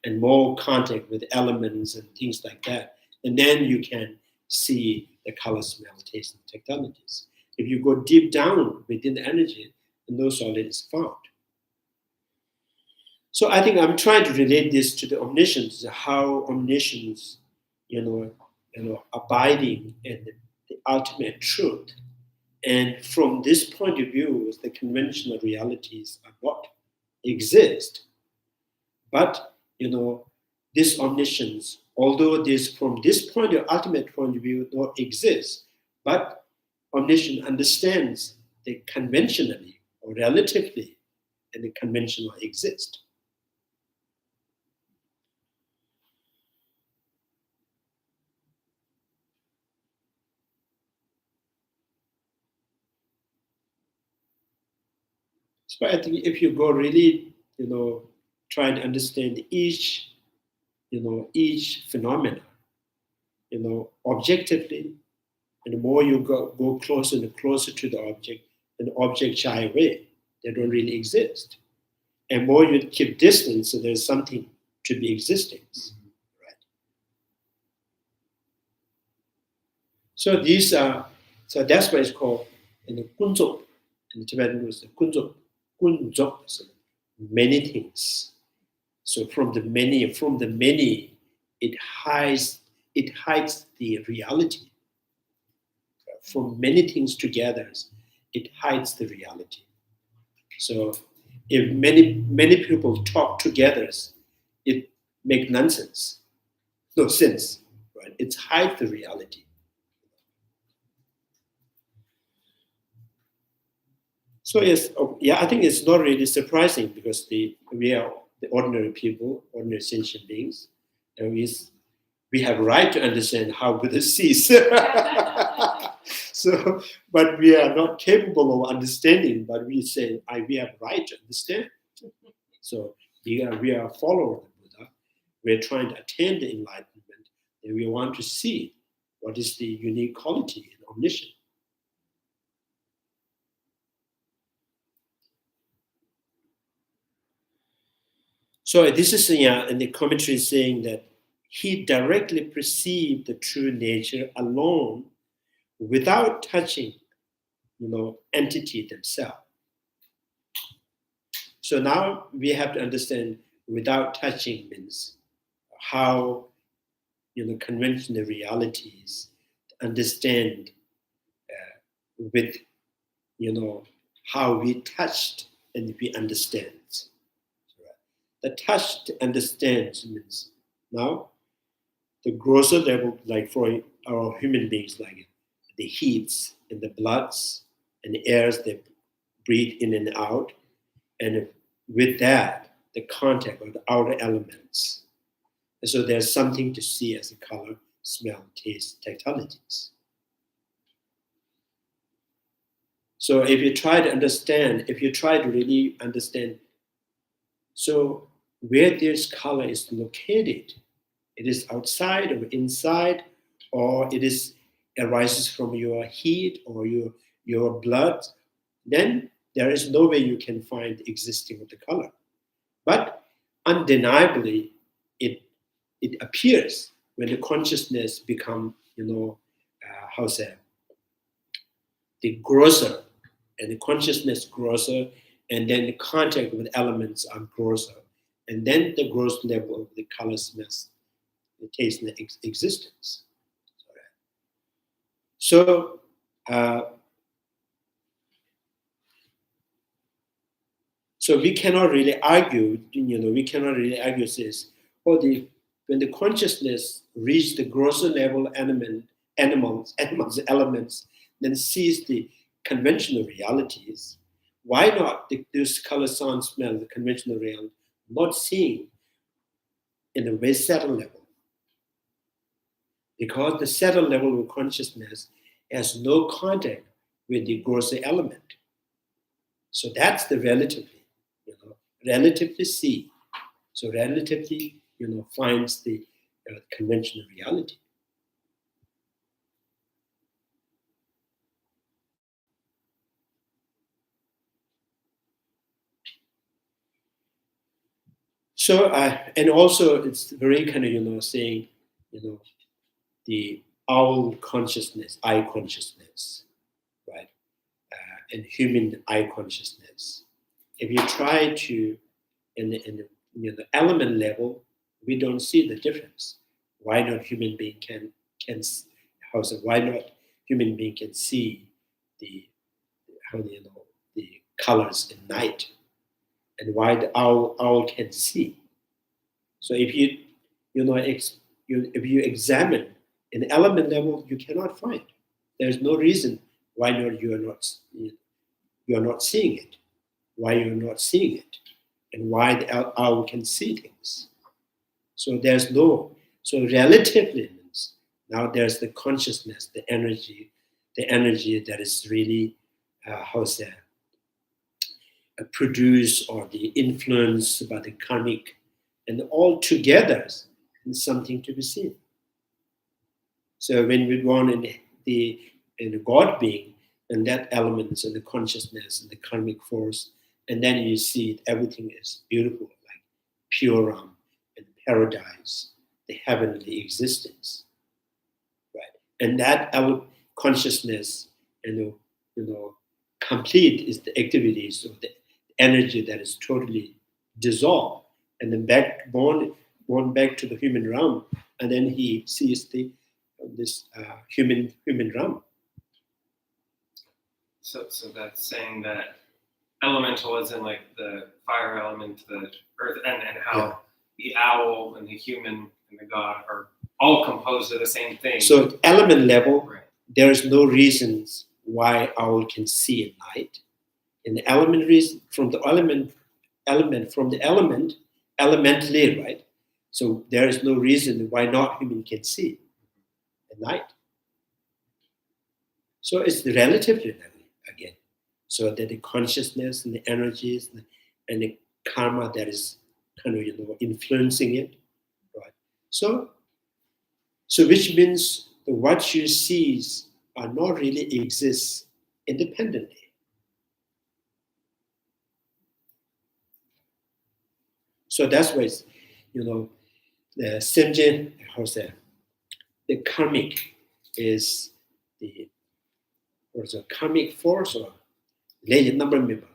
and more contact with elements and things like that. And then you can see the color, smell, taste, and technologies. If you go deep down within the energy, no solid is found. So I think I'm trying to relate this to the omniscience, how omniscience, abiding in the ultimate truth. And from this point of view, the conventional realities are not exist. But this omniscience, although this from this point of ultimate point of view not exist, but omniscience understands the conventionally or relatively, and the conventional exist. So I think if you go really, try to understand each phenomena, objectively, and the more you go closer and closer to the object, and the object shy away, they don't really exist. And more you keep distance, so there's something to be existing, right? So these are, so that's why it's called in the kunzop, in the Tibetan was the kunzop, so many things. So from the many, it hides the reality. From many things together, it hides the reality. So if many people talk together, it makes nonsense, no sense, right? It hides the reality. So I think it's not really surprising because we are the ordinary people, ordinary sentient beings, and we have right to understand how Buddha sees. So, but we are not capable of understanding. But we say we have right to understand. So we are followers of Buddha. We're trying to attain the enlightenment, and we want to see what is the unique quality in omniscience. So this is in the commentary saying that he directly perceived the true nature alone without touching, entity themselves. So now we have to understand without touching means how, conventional realities understand with, how we touched and we understand. The touched understands means now the grosser level, like for our human beings, like the heats and the bloods and the airs they breathe in and out, and with that, the contact of the outer elements. And so there's something to see as a color, smell, taste, tactilities. So if you try to really understand, so where this color is located, it is outside or inside, or it arises from your heat or your blood, then there is no way you can find the existing of the color. But undeniably, it appears when the consciousness become, the grosser, and the consciousness grosser, and then the contact with elements are grosser, and then the gross level of the color, smell, the taste, and the existence. So we cannot really argue, this, when the consciousness reaches the grosser level elements, then sees the conventional realities, why not this color, sound, smell, the conventional reality, not seeing in a very subtle level? Because the subtle level of consciousness has no contact with the grosser element. So that's the relatively see. So relatively, finds the conventional reality. So, and also it's very kind of, saying, the owl consciousness, I consciousness, right? And human I consciousness. If you try to, in the element level, we don't see the difference. Why not human being can why not human being can see the the colors in night, and why the owl can see. So if if you examine an element level, you cannot find. There's no reason why not you are not seeing it. Why you're not seeing it, and why the owl can see things. So there's no, so relatively means now there's the consciousness, the energy that is really produced or the influence by the karmic, and all together is something to be seen. So when we go on in the God being, and that elements and the consciousness and the karmic force, and then you see everything is beautiful, like pure Ram and paradise, the heavenly existence, right? And that our consciousness, complete is the activities of the energy that is totally dissolved, and then born back to the human realm, and then he sees this human realm. So that's saying that elemental is in like the fire element, the earth, and how the owl and the human and the god are all composed of the same thing. So element level, right. There is no reasons why owl can see at night. And the element reason from the elementally, right? So there is no reason why not human can see at night. So it's the relatively level again. So that the consciousness and the energies and the karma that is kind of influencing it, right? So which means that what you see are not really exist independently. So that's why it's, the Semjen, the karmic is the karmic force, or legend number member,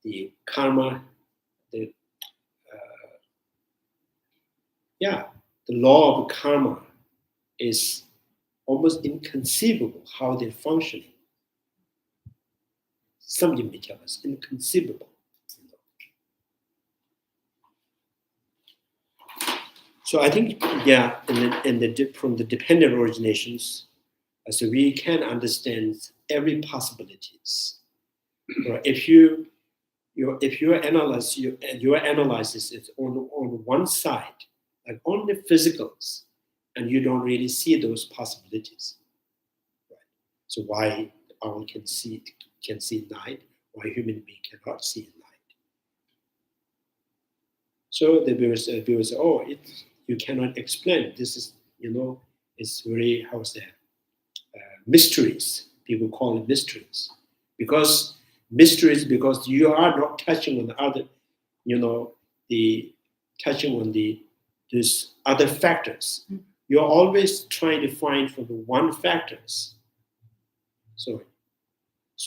the karma, the law of karma is almost inconceivable how they're functioning. Something becomes inconceivable. So I think, from the dependent originations, so we can understand every possibilities. Or if your analysis is on one side, like only physicals, and you don't really see those possibilities. Right? So why owl can see night, why human being cannot see night? So the viewers say, oh, you cannot explain. This is, it's very, mysteries. People call it mysteries. Because you are not touching on the other, these other factors. You're always trying to find for the one factors. So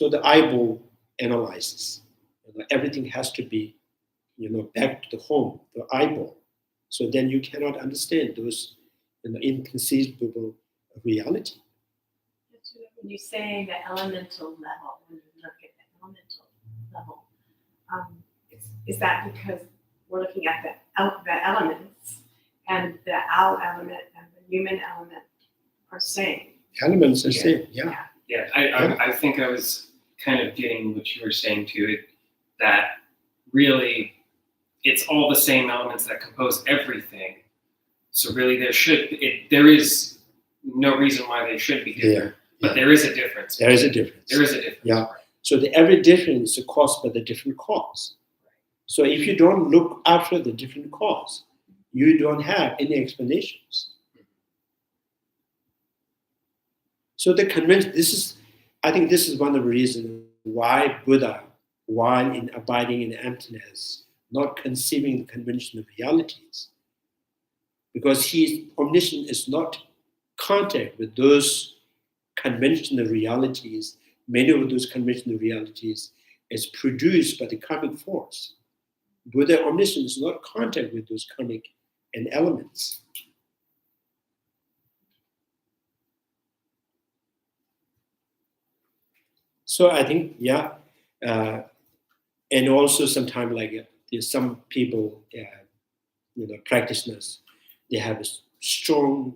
the eyeball analyzes. Everything has to be, back to the home, the eyeball. So then you cannot understand those, inconceivable reality. When you say the elemental level, when you look at the elemental level, is that because we're looking at the elements, and the owl element and the human element are same? Elements are same, yeah. Yeah, I think I was kind of getting what you were saying to it, that really it's all the same elements that compose everything. So really there is no reason why they should be different. But there is a difference. There is a difference. There is a difference. Yeah. So every difference is caused by the different cause. So if you don't look after the different cause, you don't have any explanations. So the convention, I think this is one of the reasons why Buddha, while in abiding in emptiness, not conceiving conventional realities. Because his omniscience is not contact with those conventional realities. Many of those conventional realities is produced by the karmic force. Buddha omniscience is not contact with those karmic and elements. So I think, and also sometimes there's some people, practitioners, they have a strong,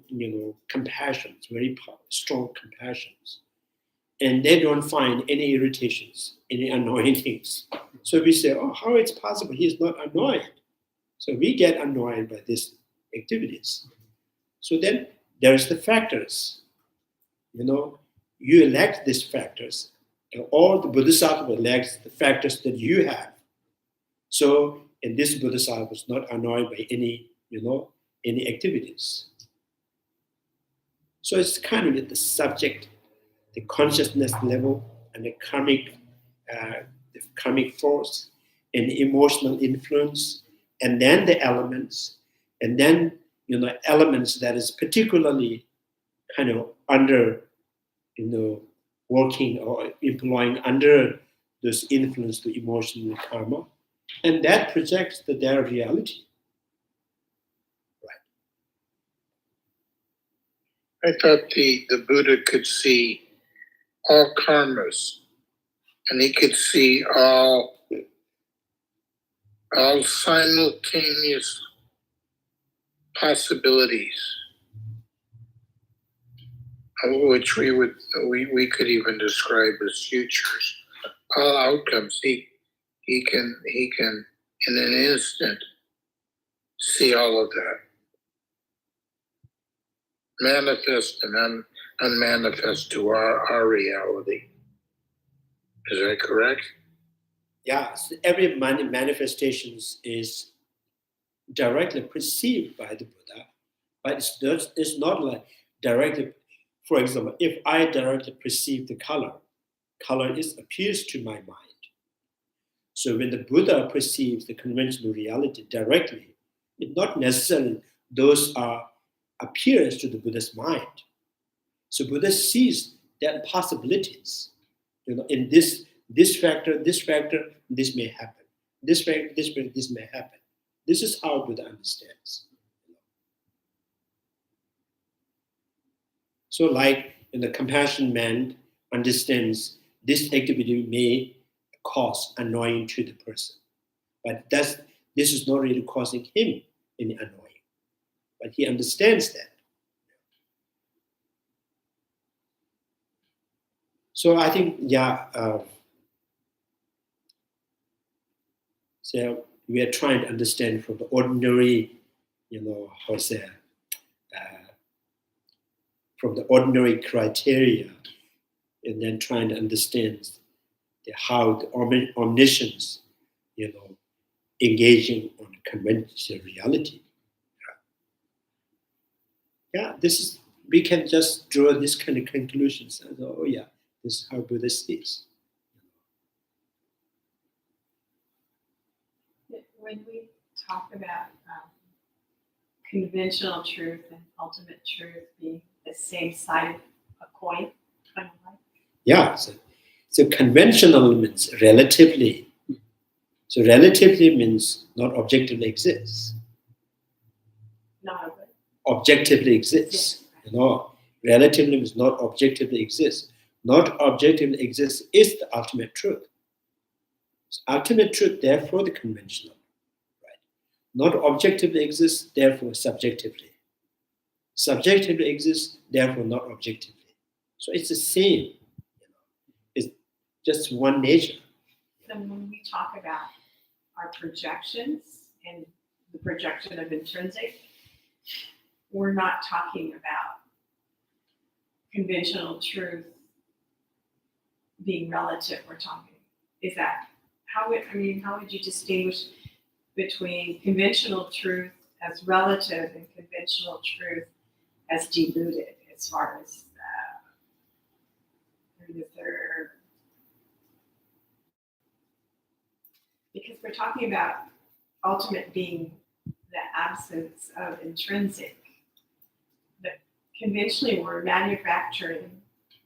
compassion, very strong compassions, and they don't find any irritations, any annoying things. So we say, oh, how it's possible he is not annoyed? So we get annoyed by these activities. So then there's the factors. You elect these factors, and all the Bodhisattva elects the factors that you have. So, and this Bodhisattva was not annoyed by any activities. So it's kind of at the subject, the consciousness level, and the karmic force, and the emotional influence, and then the elements, and then elements that is particularly kind of under working or employing under this influence to emotional karma, and that projects their reality. I thought the Buddha could see all karmas, and he could see all simultaneous possibilities, which we could even describe as futures, all outcomes. He can in an instant see all of that, manifest and unmanifest to our reality. Is that correct? Yeah, so every manifestations is directly perceived by the Buddha, but it's not like directly. For example, if I directly perceive the color appears to my mind. So when the Buddha perceives the conventional reality directly, it's not necessarily those are appearance to the Buddha's mind. So Buddha sees that possibilities. In this factor, this may happen. This factor, this may happen. This is how Buddha understands. So like the compassion man understands this activity may cause annoying to the person. But this is not really causing him any annoying. But he understands that. So I think, so we are trying to understand from the ordinary, from the ordinary criteria, and then trying to understand how the omniscience, engaging on conventional reality. We can just draw this kind of conclusions. And this is how Buddha sees. When we talk about conventional truth and ultimate truth being the same side of a coin, kind of like. Yeah, so conventional means relatively. So relatively means not objectively exists. Not objectively exists. Relatively means not objectively exists. Not objectively exists is the ultimate truth. So ultimate truth, therefore, the conventional. Right? Not objectively exists, therefore, subjectively. Subjectively exists, therefore, not objectively. So it's the same. It's just one nature. So when we talk about our projections and the projection of intrinsic, we're not talking about conventional truth being relative. We're talking, is that, how would you distinguish between conventional truth as relative and conventional truth as diluted, as far as because we're talking about ultimate being the absence of intrinsic. But conventionally, we're manufacturing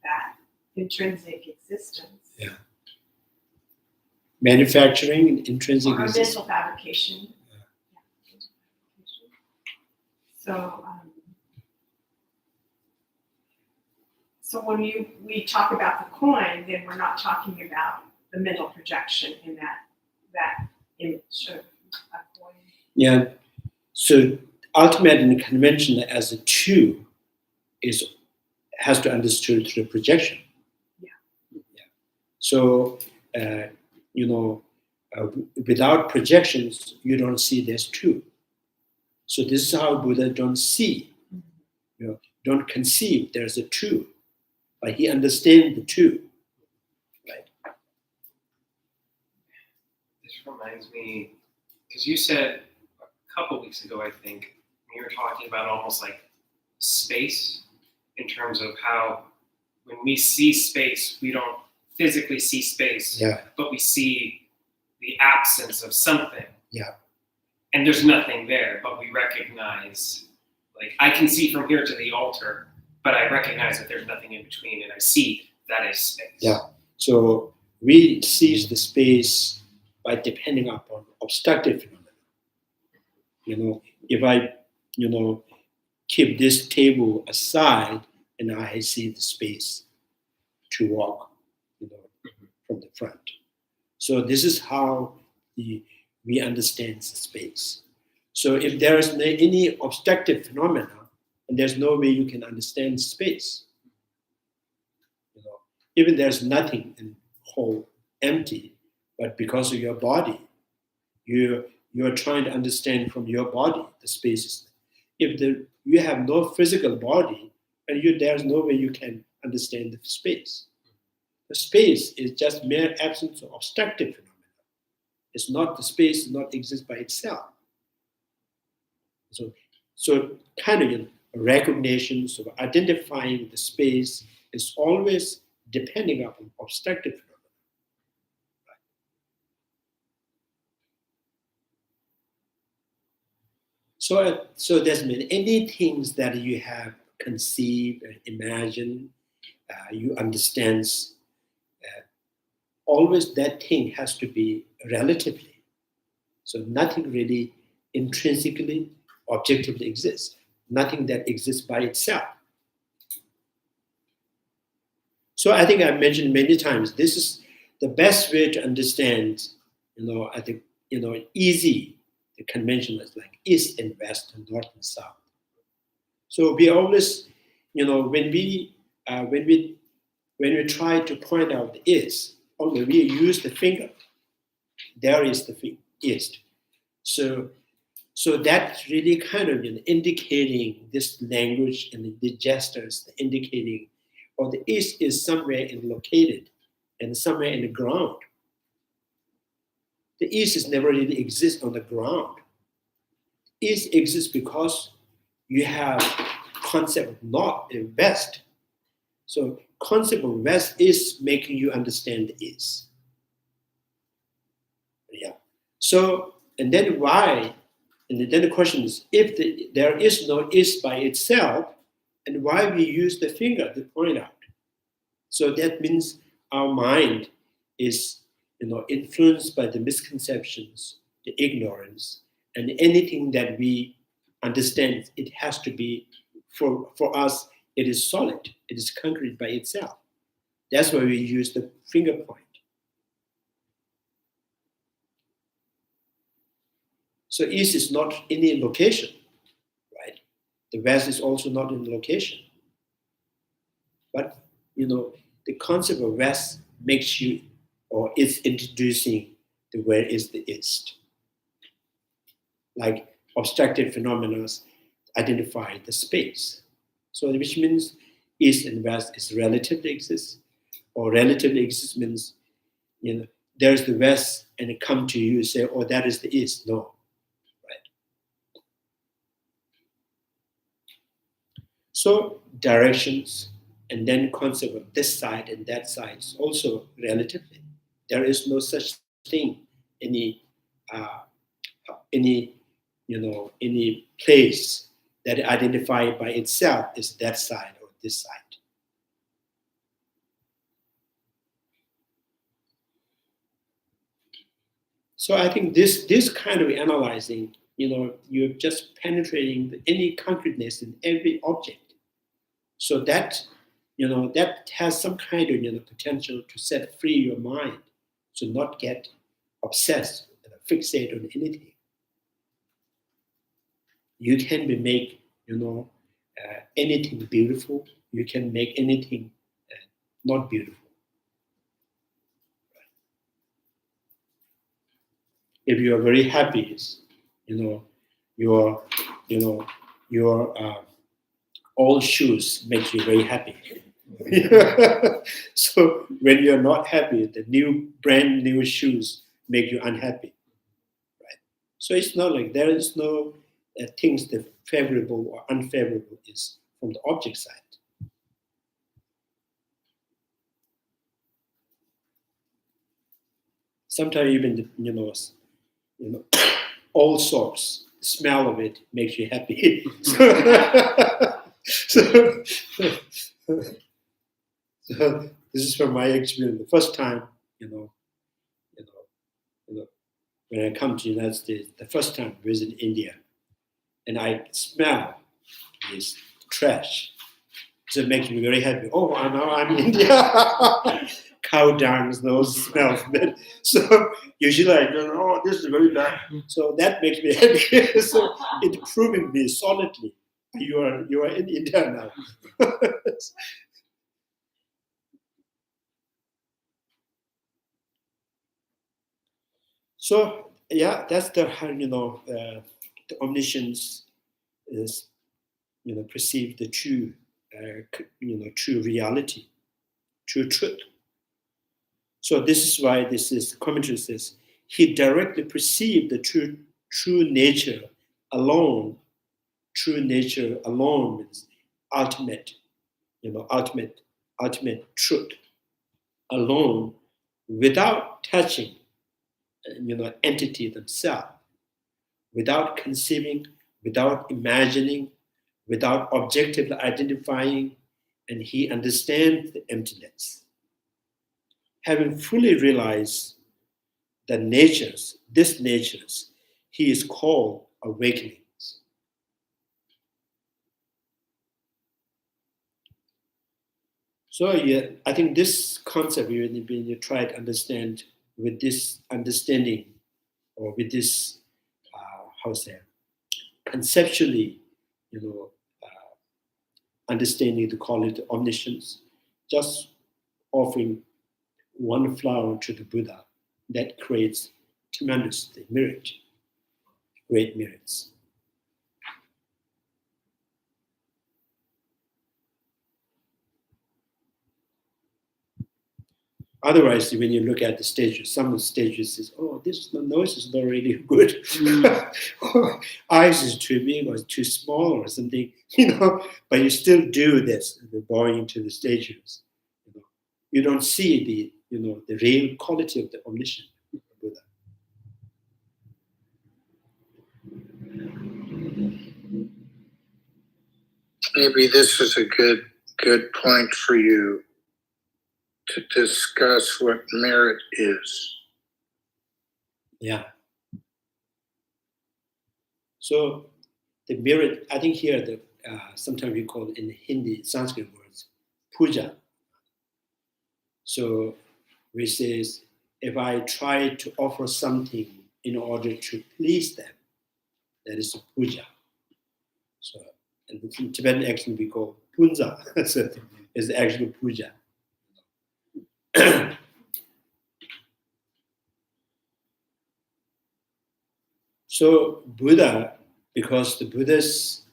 that intrinsic existence. Yeah. Manufacturing intrinsic Or existence. mental fabrication. Yeah. Mental fabrication. So, so when we talk about the coin, then we're not talking about the mental projection in that image of a coin. Yeah. So ultimate and conventional as a two has to understood through projection. Yeah. Yeah. So without projections, you don't see there's two. So this is how Buddha don't see, don't conceive there's a two, but he understands the two, right? This reminds me, because you said a couple weeks ago, I think, when you were talking about almost like space, in terms of how when we see space, we don't physically see space, but we see the absence of something. Yeah. And there's nothing there, but we recognize, like, I can see from here to the altar, but I recognize that there's nothing in between, and I see that is space. Yeah. So we seize the space by depending upon obstructive phenomena. If I, keep this table aside, and I see the space to walk, from the front. So this is how we understand the space. So if there is any obstructive phenomena, and there's no way you can understand space. Even there's nothing in whole, empty, but because of your body, you're trying to understand from your body the spaces. If you have no physical body, and there's no way you can understand the space. The space is just mere absence of obstructive phenomena. It's not the space does not exist by itself. So kind of recognition, so identifying the space is always depending upon obstructive phenomena. So there's been any things that you have conceived and imagined, you understand, always that thing has to be relatively. So nothing really intrinsically, objectively exists. Nothing that exists by itself. So I think I've mentioned many times, this is the best way to understand, I think, easy. The convention is like east and west and north and south. So we always, when we try to point out the east, only we use the finger. There is the east. So that's really kind of indicating this language and the gestures, indicating, or the east is somewhere located and somewhere in the ground. The east is never really exists on the ground. East exists because you have concept of north and west. So concept of west is making you understand the east. Yeah. So, and then why? And then the question is, if there is no east by itself, and why we use the finger to point out? So that means our mind is, influenced by the misconceptions, the ignorance, and anything that we understand, it has to be, for us, it is solid, it is concrete by itself. That's why we use the finger point. So east is not any location, right? The west is also not in location. But, the concept of west makes you, or is introducing the where is the east. Like obstructive phenomena identify the space. So which means east and west is relatively exists, or relatively exists means, there's the west and it come to you, say, oh, that is the east. No, right? So directions, and then concept of this side and that side is also relatively. There is no such thing, any any place that identified by itself is that side or this side. So I think this kind of analyzing, you're just penetrating any concreteness in every object. So that, that has some kind of, potential to set free your mind, to not get obsessed and fixated on anything. You can make, anything beautiful. You can make anything not beautiful. If you are very happy, your old shoes make you very happy. So when you're not happy, the brand new shoes make you unhappy, right? So it's not like there is no things that favorable or unfavorable is from the object side. Sometimes even all sorts, the smell of it makes you happy. So this is from my experience. The first time, when I come to the United States, the first time I was in India, and I smell this trash, so it makes me very happy. Oh, now I'm in India. Cow dungs, those smells. So usually I don't know, oh, this is very bad. So that makes me happy. So it's proving me solidly you are in India now. So yeah, that's the the omniscience is perceive the true true reality, true truth. So this is why the commentary says he directly perceived the true nature alone. True nature alone means ultimate, ultimate truth alone, without touching, entity themselves, without conceiving, without imagining, without objectively identifying, and he understands the emptiness. Having fully realized the these natures, he is called awakenings. So yeah, I think this concept when you try to understand with this understanding or with this conceptually, understanding to call it omniscience, just offering one flower to the Buddha, that creates tremendous merit, great merits. Otherwise, when you look at the stages, some of the stages is, oh, this nose is not really good. Eyes is too big or too small or something, but you still do this, going into the stages. You don't see the real quality of the omniscient Buddha. Maybe this is a good point for you to discuss what merit is. Yeah. So the merit, I think here sometimes we call it in Hindi, Sanskrit words, puja. So which says, if I try to offer something in order to please them, that is a puja. So in the Tibetan accent we call punza. So it's the actual puja. So Buddha, because the Buddha's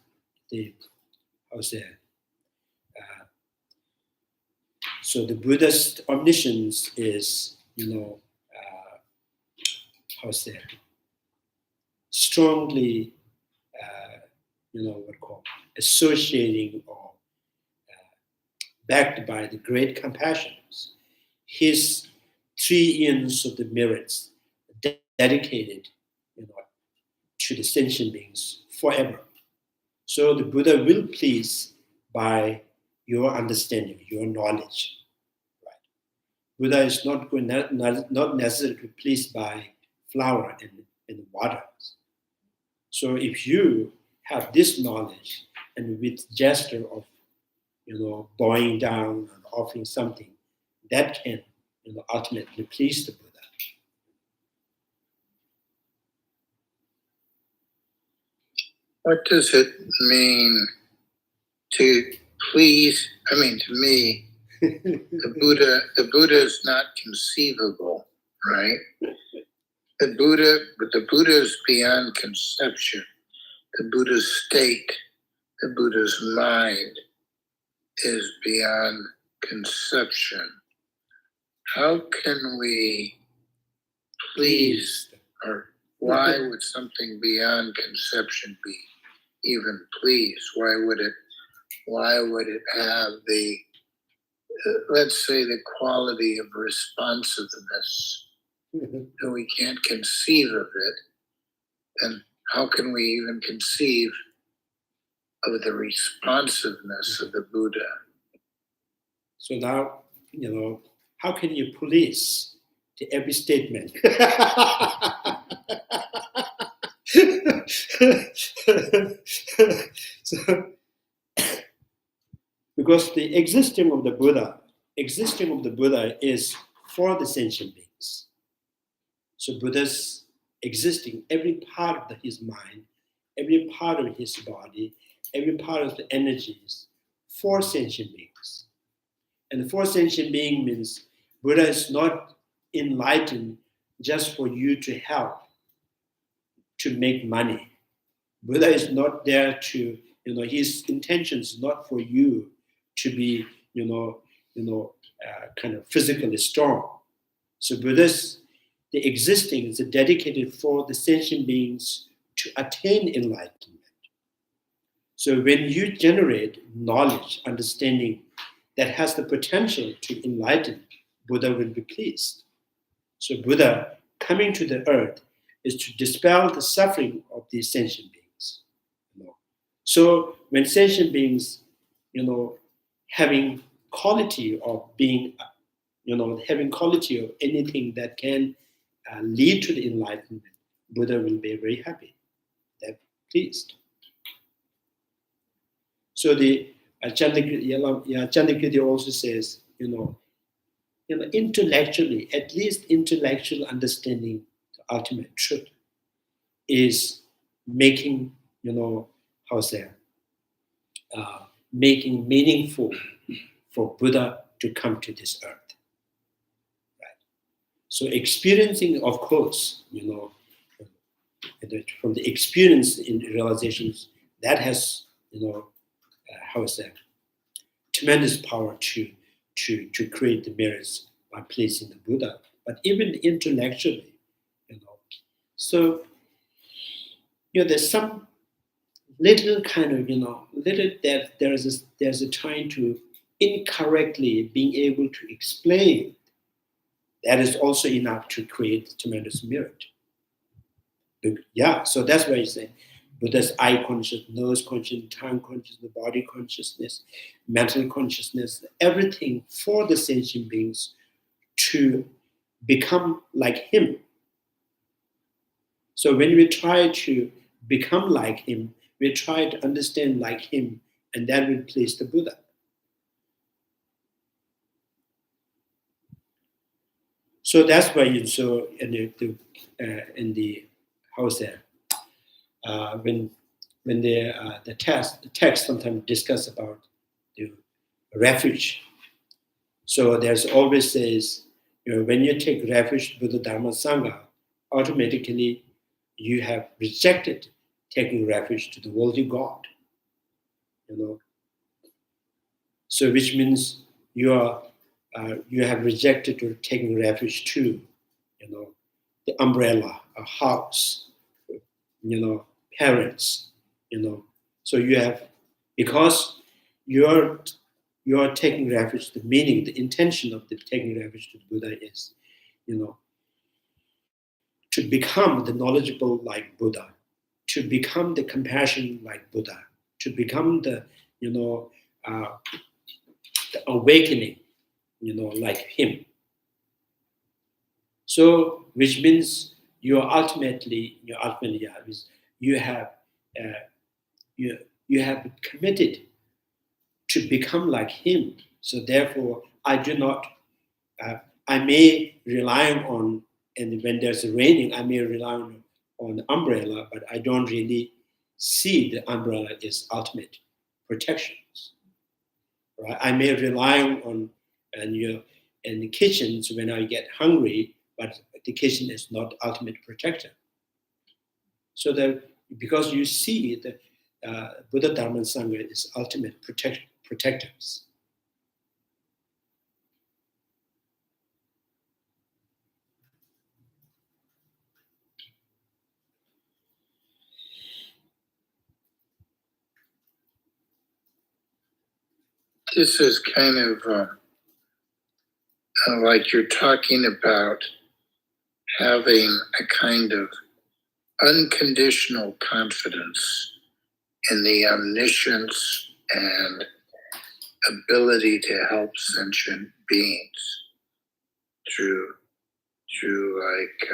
so the Buddha's omniscience is strongly associating or backed by the great compassions. His 3 years of the merits dedicated, to the sentient beings forever. So the Buddha will please by your understanding, your knowledge. Right? Buddha is not necessarily pleased by flower and water. So if you have this knowledge and with gesture of, bowing down and offering something, that can, ultimately please the Buddha. What does it mean to please? I mean, to me, the Buddha is not conceivable, right? But the Buddha is beyond conception. The Buddha's state, the Buddha's mind is beyond conception. How can we please, or why would something beyond conception be even pleased? Why would it have the, let's say, the quality of responsiveness? And we can't conceive of it, then how can we even conceive of the responsiveness of the Buddha? So now, how can you police to every statement? So, because the existing of the Buddha is for the sentient beings. So Buddha's existing, every part of his mind, every part of his body, every part of the energies for sentient beings. And for sentient being means Buddha is not enlightened just for you to help, to make money. Buddha is not there to, his intention is not for you to be, kind of physically strong. So Buddha's, the existing is dedicated for the sentient beings to attain enlightenment. So when you generate knowledge, understanding that has the potential to enlighten, Buddha will be pleased. So Buddha coming to the earth is to dispel the suffering of these sentient beings. So when sentient beings, having quality of being, having quality of anything that can lead to the enlightenment, Buddha will be very happy, that pleased. So the Chandrakirti also says, intellectually, at least intellectual understanding the ultimate truth is making, making meaningful for Buddha to come to this earth. Right? So experiencing, of course, from the experience in realizations, that has, tremendous power to create the merits by pleasing the Buddha. But even intellectually, so there's some little kind of little that there's a trying to incorrectly being able to explain. That is also enough to create tremendous merit. Yeah, so that's why you say Buddha's eye consciousness, nose consciousness, tongue consciousness, body consciousness, mental consciousness, everything for the sentient beings to become like him. So when we try to become like him, we try to understand like him, and that will please the Buddha. So that's why in the house there, when the text sometimes discuss about the refuge. So there's always says, when you take refuge Buddha, Dharma, Sangha, automatically you have rejected taking refuge to the worldly God. So which means you have rejected or taking refuge to, the umbrella, a house, parents, So you have, because you're taking refuge, the meaning, the intention of the taking refuge to the Buddha is, to become the knowledgeable like Buddha, to become the compassion like Buddha, to become the, the awakening, like him. So, which means you ultimately have committed to become like him. So therefore, I do not. I may rely on, and when there's raining, I may rely on the umbrella, but I don't really see the umbrella as ultimate protection. Right? I may rely on in the kitchens when I get hungry, but the kitchen is not ultimate protector. So that because you see that Buddha, Dharma, and Sangha is ultimate protectors. This is kind of like you're talking about having a kind of unconditional confidence in the omniscience and ability to help sentient beings through like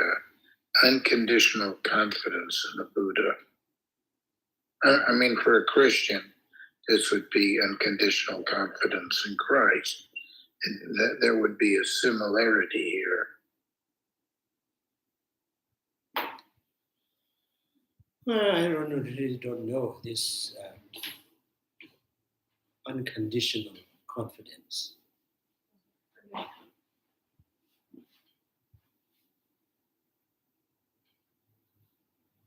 unconditional confidence in the Buddha. I mean, for a Christian, this would be unconditional confidence in Christ. And there would be a similarity here. Well, I really don't know this unconditional confidence.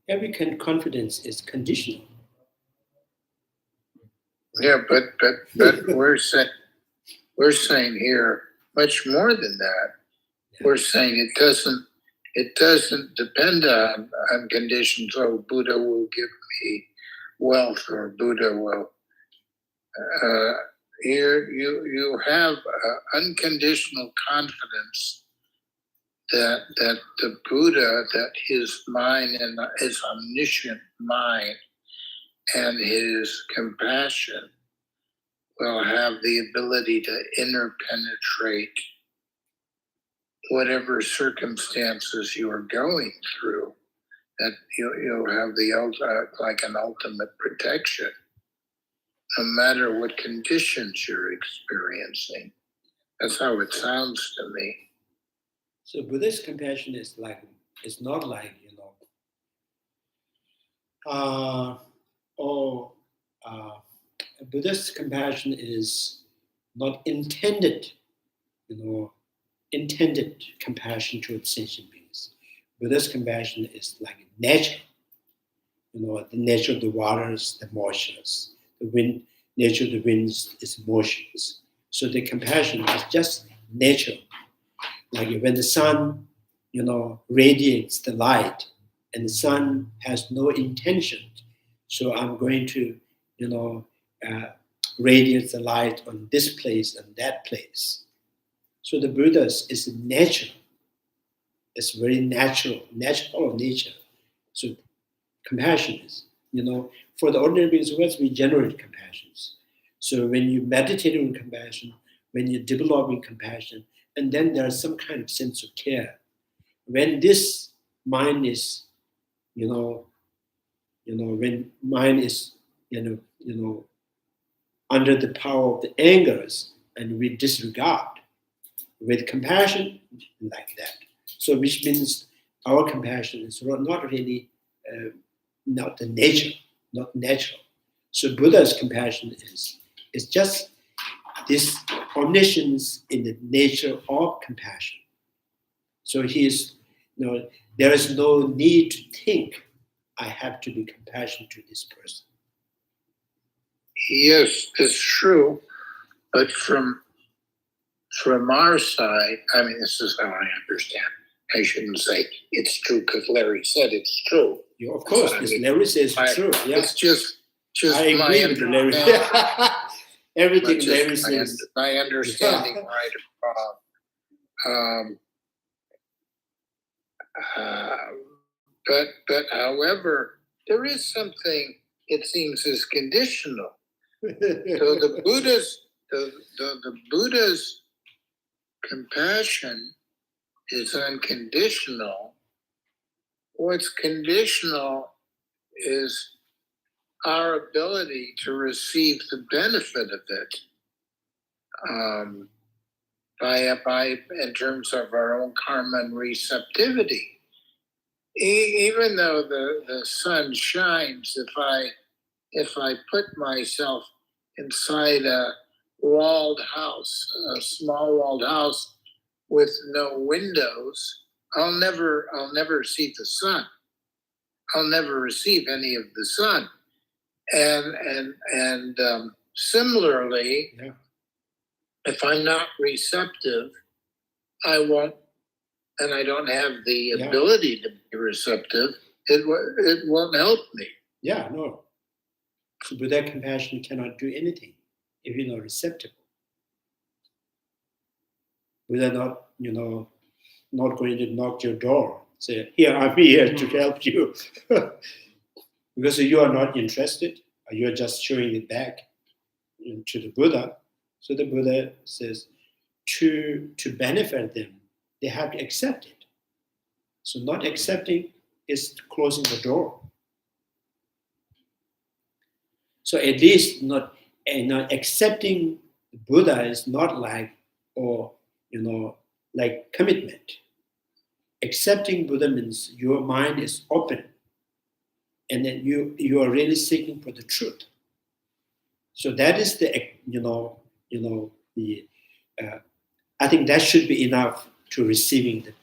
Every confidence is conditional. Yeah, but we're saying here much more than that. Yeah. We're saying it doesn't depend on conditions. Oh, Buddha will give me wealth, or Buddha will. Here you have unconditional confidence that the Buddha, that his mind and his omniscient mind and his compassion will have the ability to interpenetrate whatever circumstances you are going through, that you'll have like an ultimate protection, no matter what conditions you're experiencing. That's how it sounds to me. So Buddhist compassion is not like, Buddhist compassion is not intended compassion towards sentient beings. Buddhist compassion is like nature, the nature of the waters, the motions, the wind, nature of the winds is motions. So the compassion is just nature. Like when the sun, radiates the light, and the sun has no intention, so I'm going to, radiate the light on this place and that place. So the Buddha's is nature. It's very natural nature. So compassion is, for the ordinary beings, we generate compassions. So when you meditate on compassion, when you're developing compassion, and then there's some kind of sense of care. When this mind is, when mind is, under the power of the angers, and we disregard, with compassion, like that. So which means our compassion is not really, not the nature, not natural. So Buddha's compassion is just this omniscience in the nature of compassion. So he is, there is no need to think, I have to be compassionate to this person. Yes, it's true. But from our side, I mean, this is how I understand. I shouldn't say it's true because Larry said it's true. Yeah, of course, Larry says it's true. Yeah. It's just I agree with Larry. Everything Larry says. My understanding, right or wrong. But however, there is something, it seems, is conditional. So the Buddha's compassion is unconditional. What's conditional is our ability to receive the benefit of it by in terms of our own karma and receptivity. Even though the sun shines, if I put myself inside a walled house, a small walled house with no windows, I'll never see the sun. I'll never receive any of the sun. And similarly, Yeah. if I'm not receptive, I won't, and I don't have the Yeah. ability to be receptive, it won't help me. Yeah, no. So Buddha compassion cannot do anything if you're not receptive. Buddha not going to knock your door, say, here, I'm here to help you. Because you are not interested, or you are just showing it back to the Buddha. So the Buddha says, to benefit them, they have to accept it. So not accepting is closing the door. So at least not accepting the Buddha is not like, like commitment. Accepting Buddha means your mind is open, and then you are really seeking for the truth. So that is the I think that should be enough to receiving the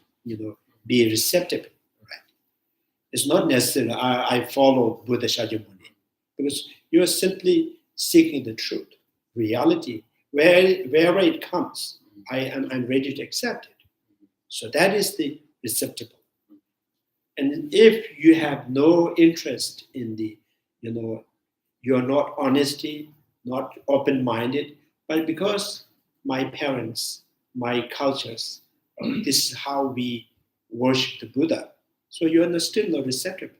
be receptive, right? It's not necessarily I follow Buddha Shakyamuni, because you are simply seeking the truth, reality, wherever it comes. I'm ready to accept it. So that is the receptacle. And if you have no interest in the, you're not honesty, not open-minded, but because my parents, my cultures, this is how we worship the Buddha. So you are still not receptive.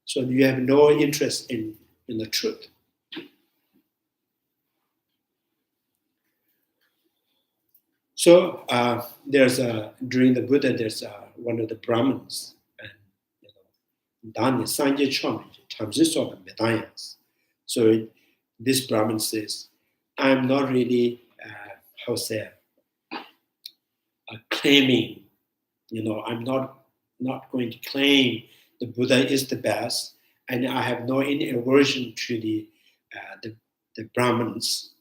So you have no interest in the truth. So there's during the Buddha, there's one of the Brahmins, and so this Brahmin says, I'm not really, claiming, I'm not going to claim the Buddha is the best, and I have no any aversion to the Brahmins,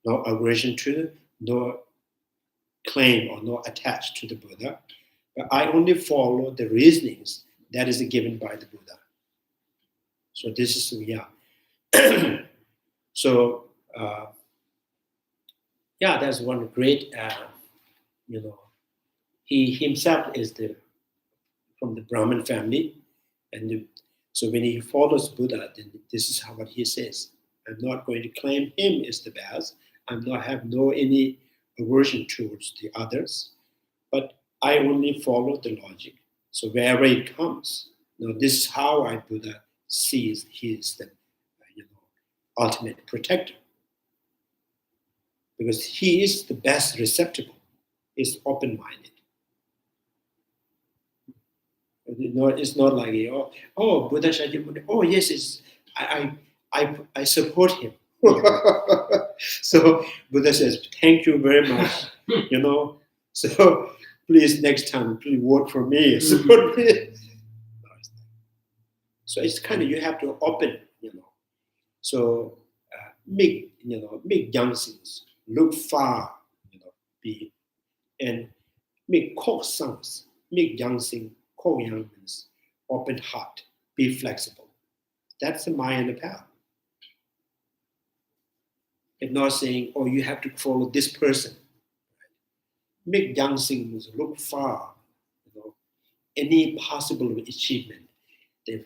no aversion to them, no claim or no attached to the Buddha, but I only follow the reasonings that is given by the Buddha. So this is So that's one great. He himself is from the Brahmin family, and so when he follows Buddha, then this is what he says. I'm not going to claim him as the best. I'm not have no any aversion towards the others, but I only follow the logic. So wherever it comes, this is how Buddha sees he is the ultimate protector, because he is the best receptacle. He's open-minded. It's not like Buddha Shakyamuni. Oh yes, I support him. So Buddha says, thank you very much. So please next time, please vote for me, support me. So it's kind of you have to open, So make young things look far, be and make cock songs, make young things, cock young things, open heart, be flexible. That's the mind and the path. It's not saying, you have to follow this person. Make young things look far, any possible achievement. That,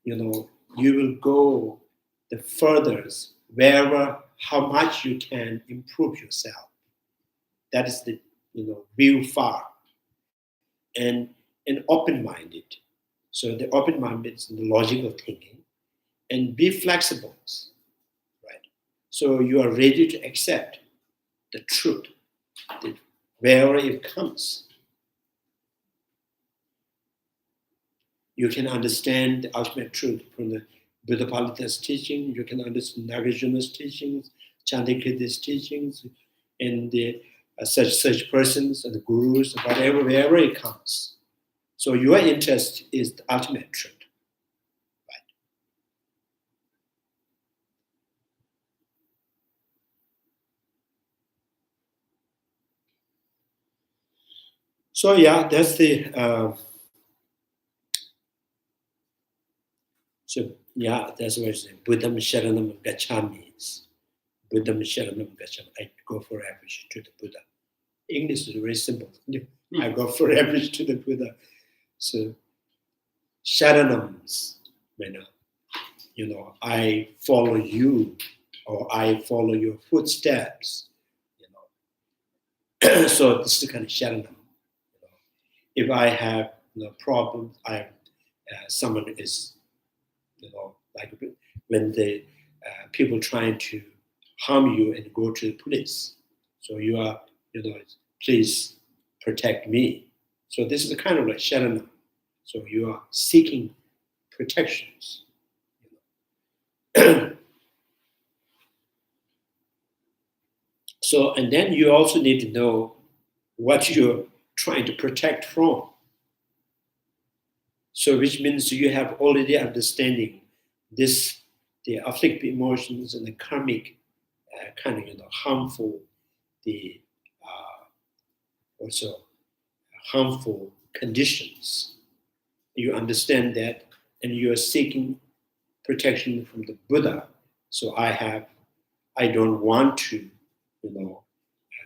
you will go the furthest, wherever, how much you can improve yourself. That is the, view far. And and open-minded. So the open-minded is the logical thinking, and be flexible, right? So you are ready to accept the truth, wherever it comes. You can understand the ultimate truth from the Buddha-Palitha's teaching. You can understand Nagarjuna's teachings, Chandrakirti's teachings, and the such persons and the gurus, whatever, wherever it comes. So your interest is the ultimate truth. Right? So yeah, that's the that's what it says. Buddham Sharanam Gacchami is. Buddham Sharanam Gacchami. I go for refuge to the Buddha. English is very simple. I go for refuge to the Buddha. So Sharanams, I follow you, or I follow your footsteps. So this is kind of Sharanam. If I have problems, someone is, like when the people trying to harm you and go to the police. So you are, please protect me. So this is the kind of like Sharanam. So you are seeking protections. So, and then you also need to know what you're trying to protect from. So, which means you have already understanding this, the afflictive emotions and the karmic kind of harmful, the also harmful conditions. You understand that, and you are seeking protection from the Buddha. So I don't want to,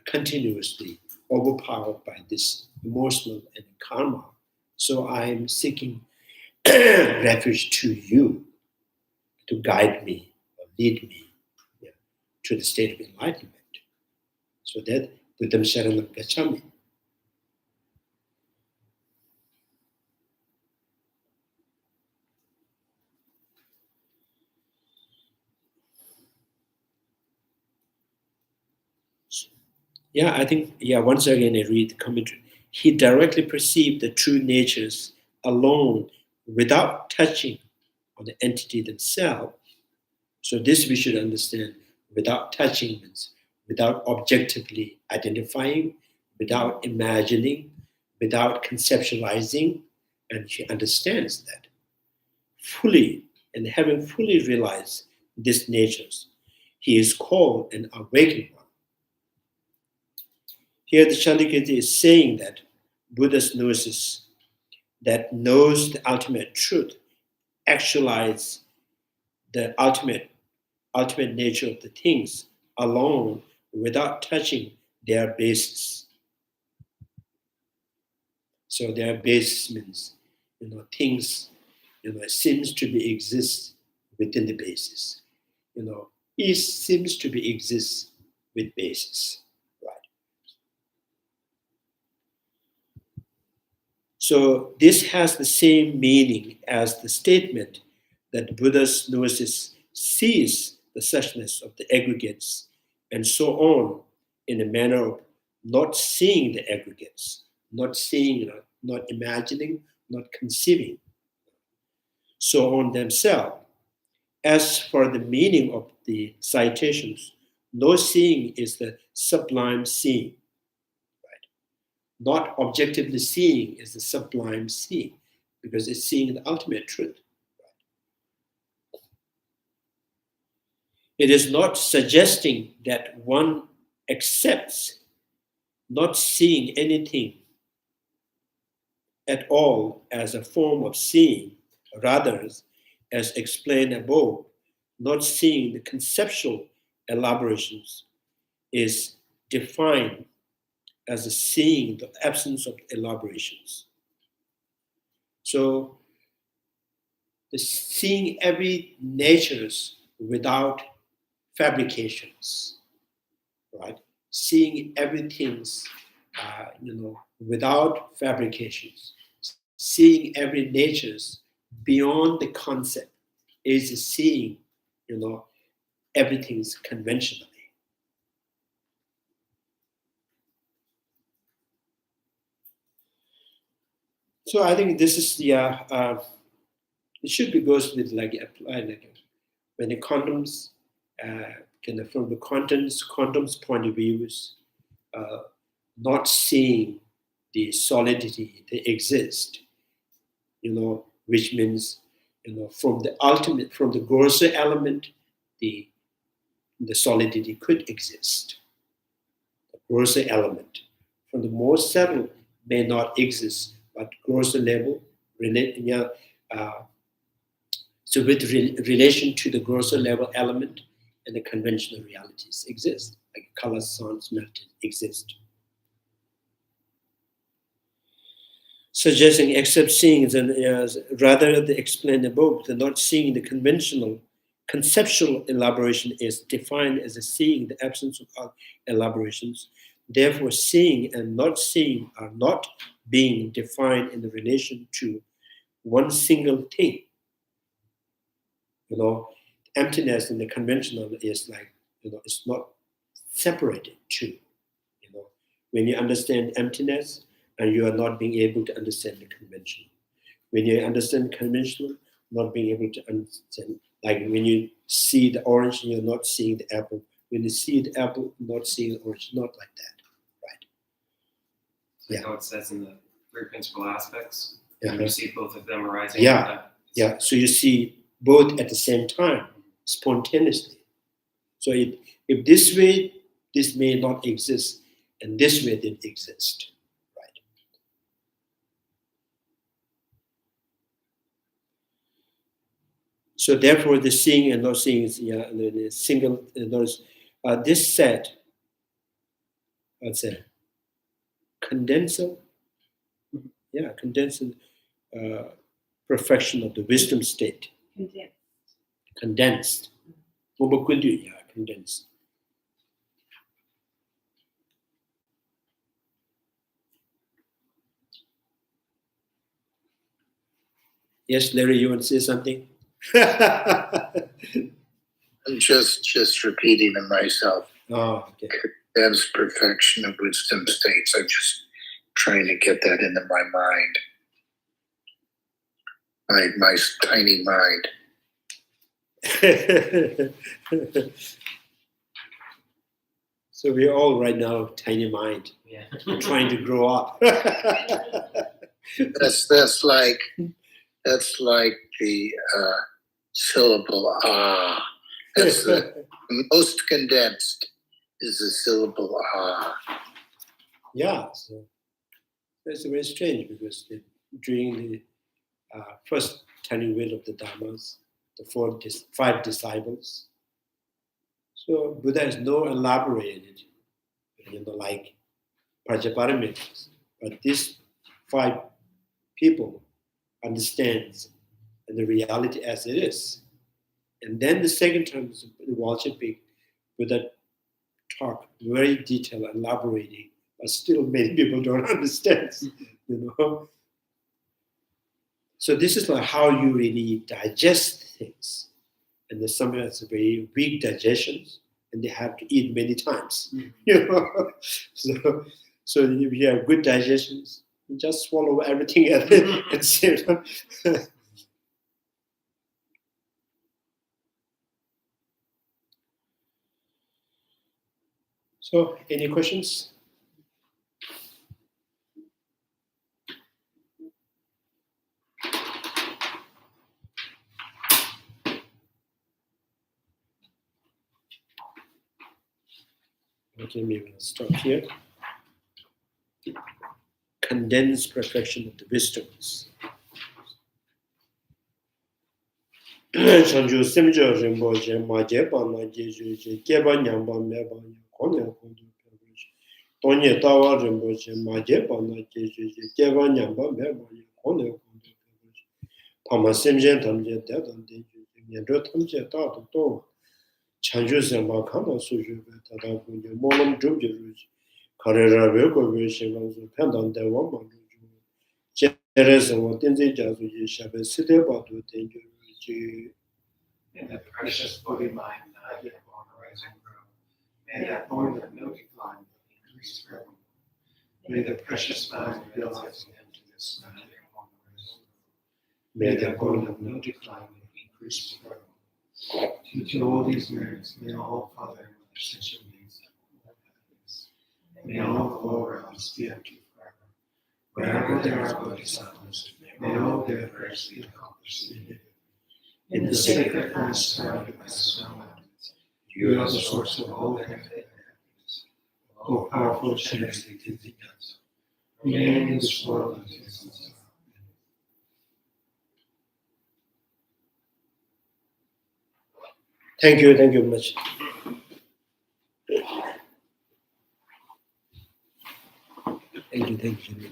continuously overpowered by this emotional and karma. So I'm seeking refuge to you to guide me or lead me to the state of enlightenment. So that Buddham Sharanam Gacchami. Yeah, I think, once again I read the commentary. He directly perceived the true natures alone without touching on the entity themselves. So this we should understand. Without touching means without objectively identifying, without imagining, without conceptualizing, and he understands that fully, and having fully realized these natures, he is called an awakened one. Here the Chandrakirti is saying that Buddha's gnosis that knows the ultimate truth actualize the ultimate nature of the things alone without touching their basis. So their basis means, things, seems to be exist within the basis. It seems to be exist with basis, right? So this has the same meaning as the statement that Buddha's gnosis sees the suchness of the aggregates and so on in a manner of not seeing the aggregates, not seeing, not imagining, not conceiving, so on themselves. As for the meaning of the citations, no seeing is the sublime seeing. Not objectively seeing is the sublime seeing, because it's seeing the ultimate truth. It is not suggesting that one accepts not seeing anything at all as a form of seeing, rather, as explained above, not seeing the conceptual elaborations is defined as a seeing the absence of elaborations. So, the seeing every natures without fabrications, right? Seeing everything's, without fabrications. seeing every natures beyond the concept is seeing, everything's conventionally. So I think this is it should be goes with like applied like when the condoms from the condoms point of views, not seeing the solidity that exists, which means, from the ultimate, from the grosser element, the solidity could exist. The grosser element. From the more subtle may not exist, but grosser level, so with relation to the grosser level element and the conventional realities exist, like color, sound, smell exist. Suggesting except seeing, rather than explain above, the not seeing the conceptual elaboration is defined as a seeing the absence of elaborations. Therefore, seeing and not seeing are not being defined in the relation to one single thing. Emptiness in the conventional is like, it's not separated too. When you understand emptiness, and you are not being able to understand the conventional. When you understand conventional, not being able to understand, like when you see the orange, you're not seeing the apple. When you see the apple, not seeing the orange, not like that, right? So how it says in the three principal aspects, Yeah. you see both of them arising. Yeah. So you see both at the same time, spontaneously. So if this way, this may not exist, and this way did exist. So therefore, the seeing and not seeing is the single. This set, I'd say, condenser, condenser, perfection of the wisdom state. Condensed. Condensed. Yes, Larry, you want to say something? I'm just repeating to myself. Oh, okay. That's perfection of wisdom states. I'm just trying to get that into my mind. My tiny mind. So we're all right now tiny mind. Yeah. We're trying to grow up. That's like the syllable ah. That's the most condensed is the syllable ah. Yeah, so that's very strange because during the first turning wheel of the Dhammas, the 5 disciples, so Buddha is no elaborated, like Prajaparamitras, but these 5 people understands the reality as it is. And then the second time, the worshiping, Buddha talk very detailed, elaborating, but still many people don't understand, So this is like how you really digest things. And there's some that's very weak digestions, and they have to eat many times. So if you have good digestions, you just swallow everything and sit. So, any questions? Okay, maybe I'll stop here. Condensed perfection of the wisdoms. Chanju simjo rinpoche ma jepa na jeju je keba nyamba meba konya kondo pervesh. Tonye tawa rinpoche ma jepa na jeju je keba nyamba meba konya kondo pervesh. Pama simjen tamje dedan deju je nyendro tamje tato to. Chanju simba kama suju be tada kunje molam drupje ruji. Karera veko veshe gansu pendan dewa ma ruji. Teresa, what in the Jazu Shabe, sit about to think you. May the precious Bodhi mind not yet born arise and grow. May that born of no decline increase forever. May the precious mind realizing emptiness not yet born arise and grow. May that born of no decline increase forever. Due to all these merits, may all Father and Mother Sentient beings have happiness. May all the lower realms be empty forever. Wherever there are Bodhisattvas, may all their prayers be accomplished in the sacred earth surrounded by snow mountains. You are the source of all their happiness. O powerful Chandrakirti, remain in this world until sunset. Thank you very much. Thank you.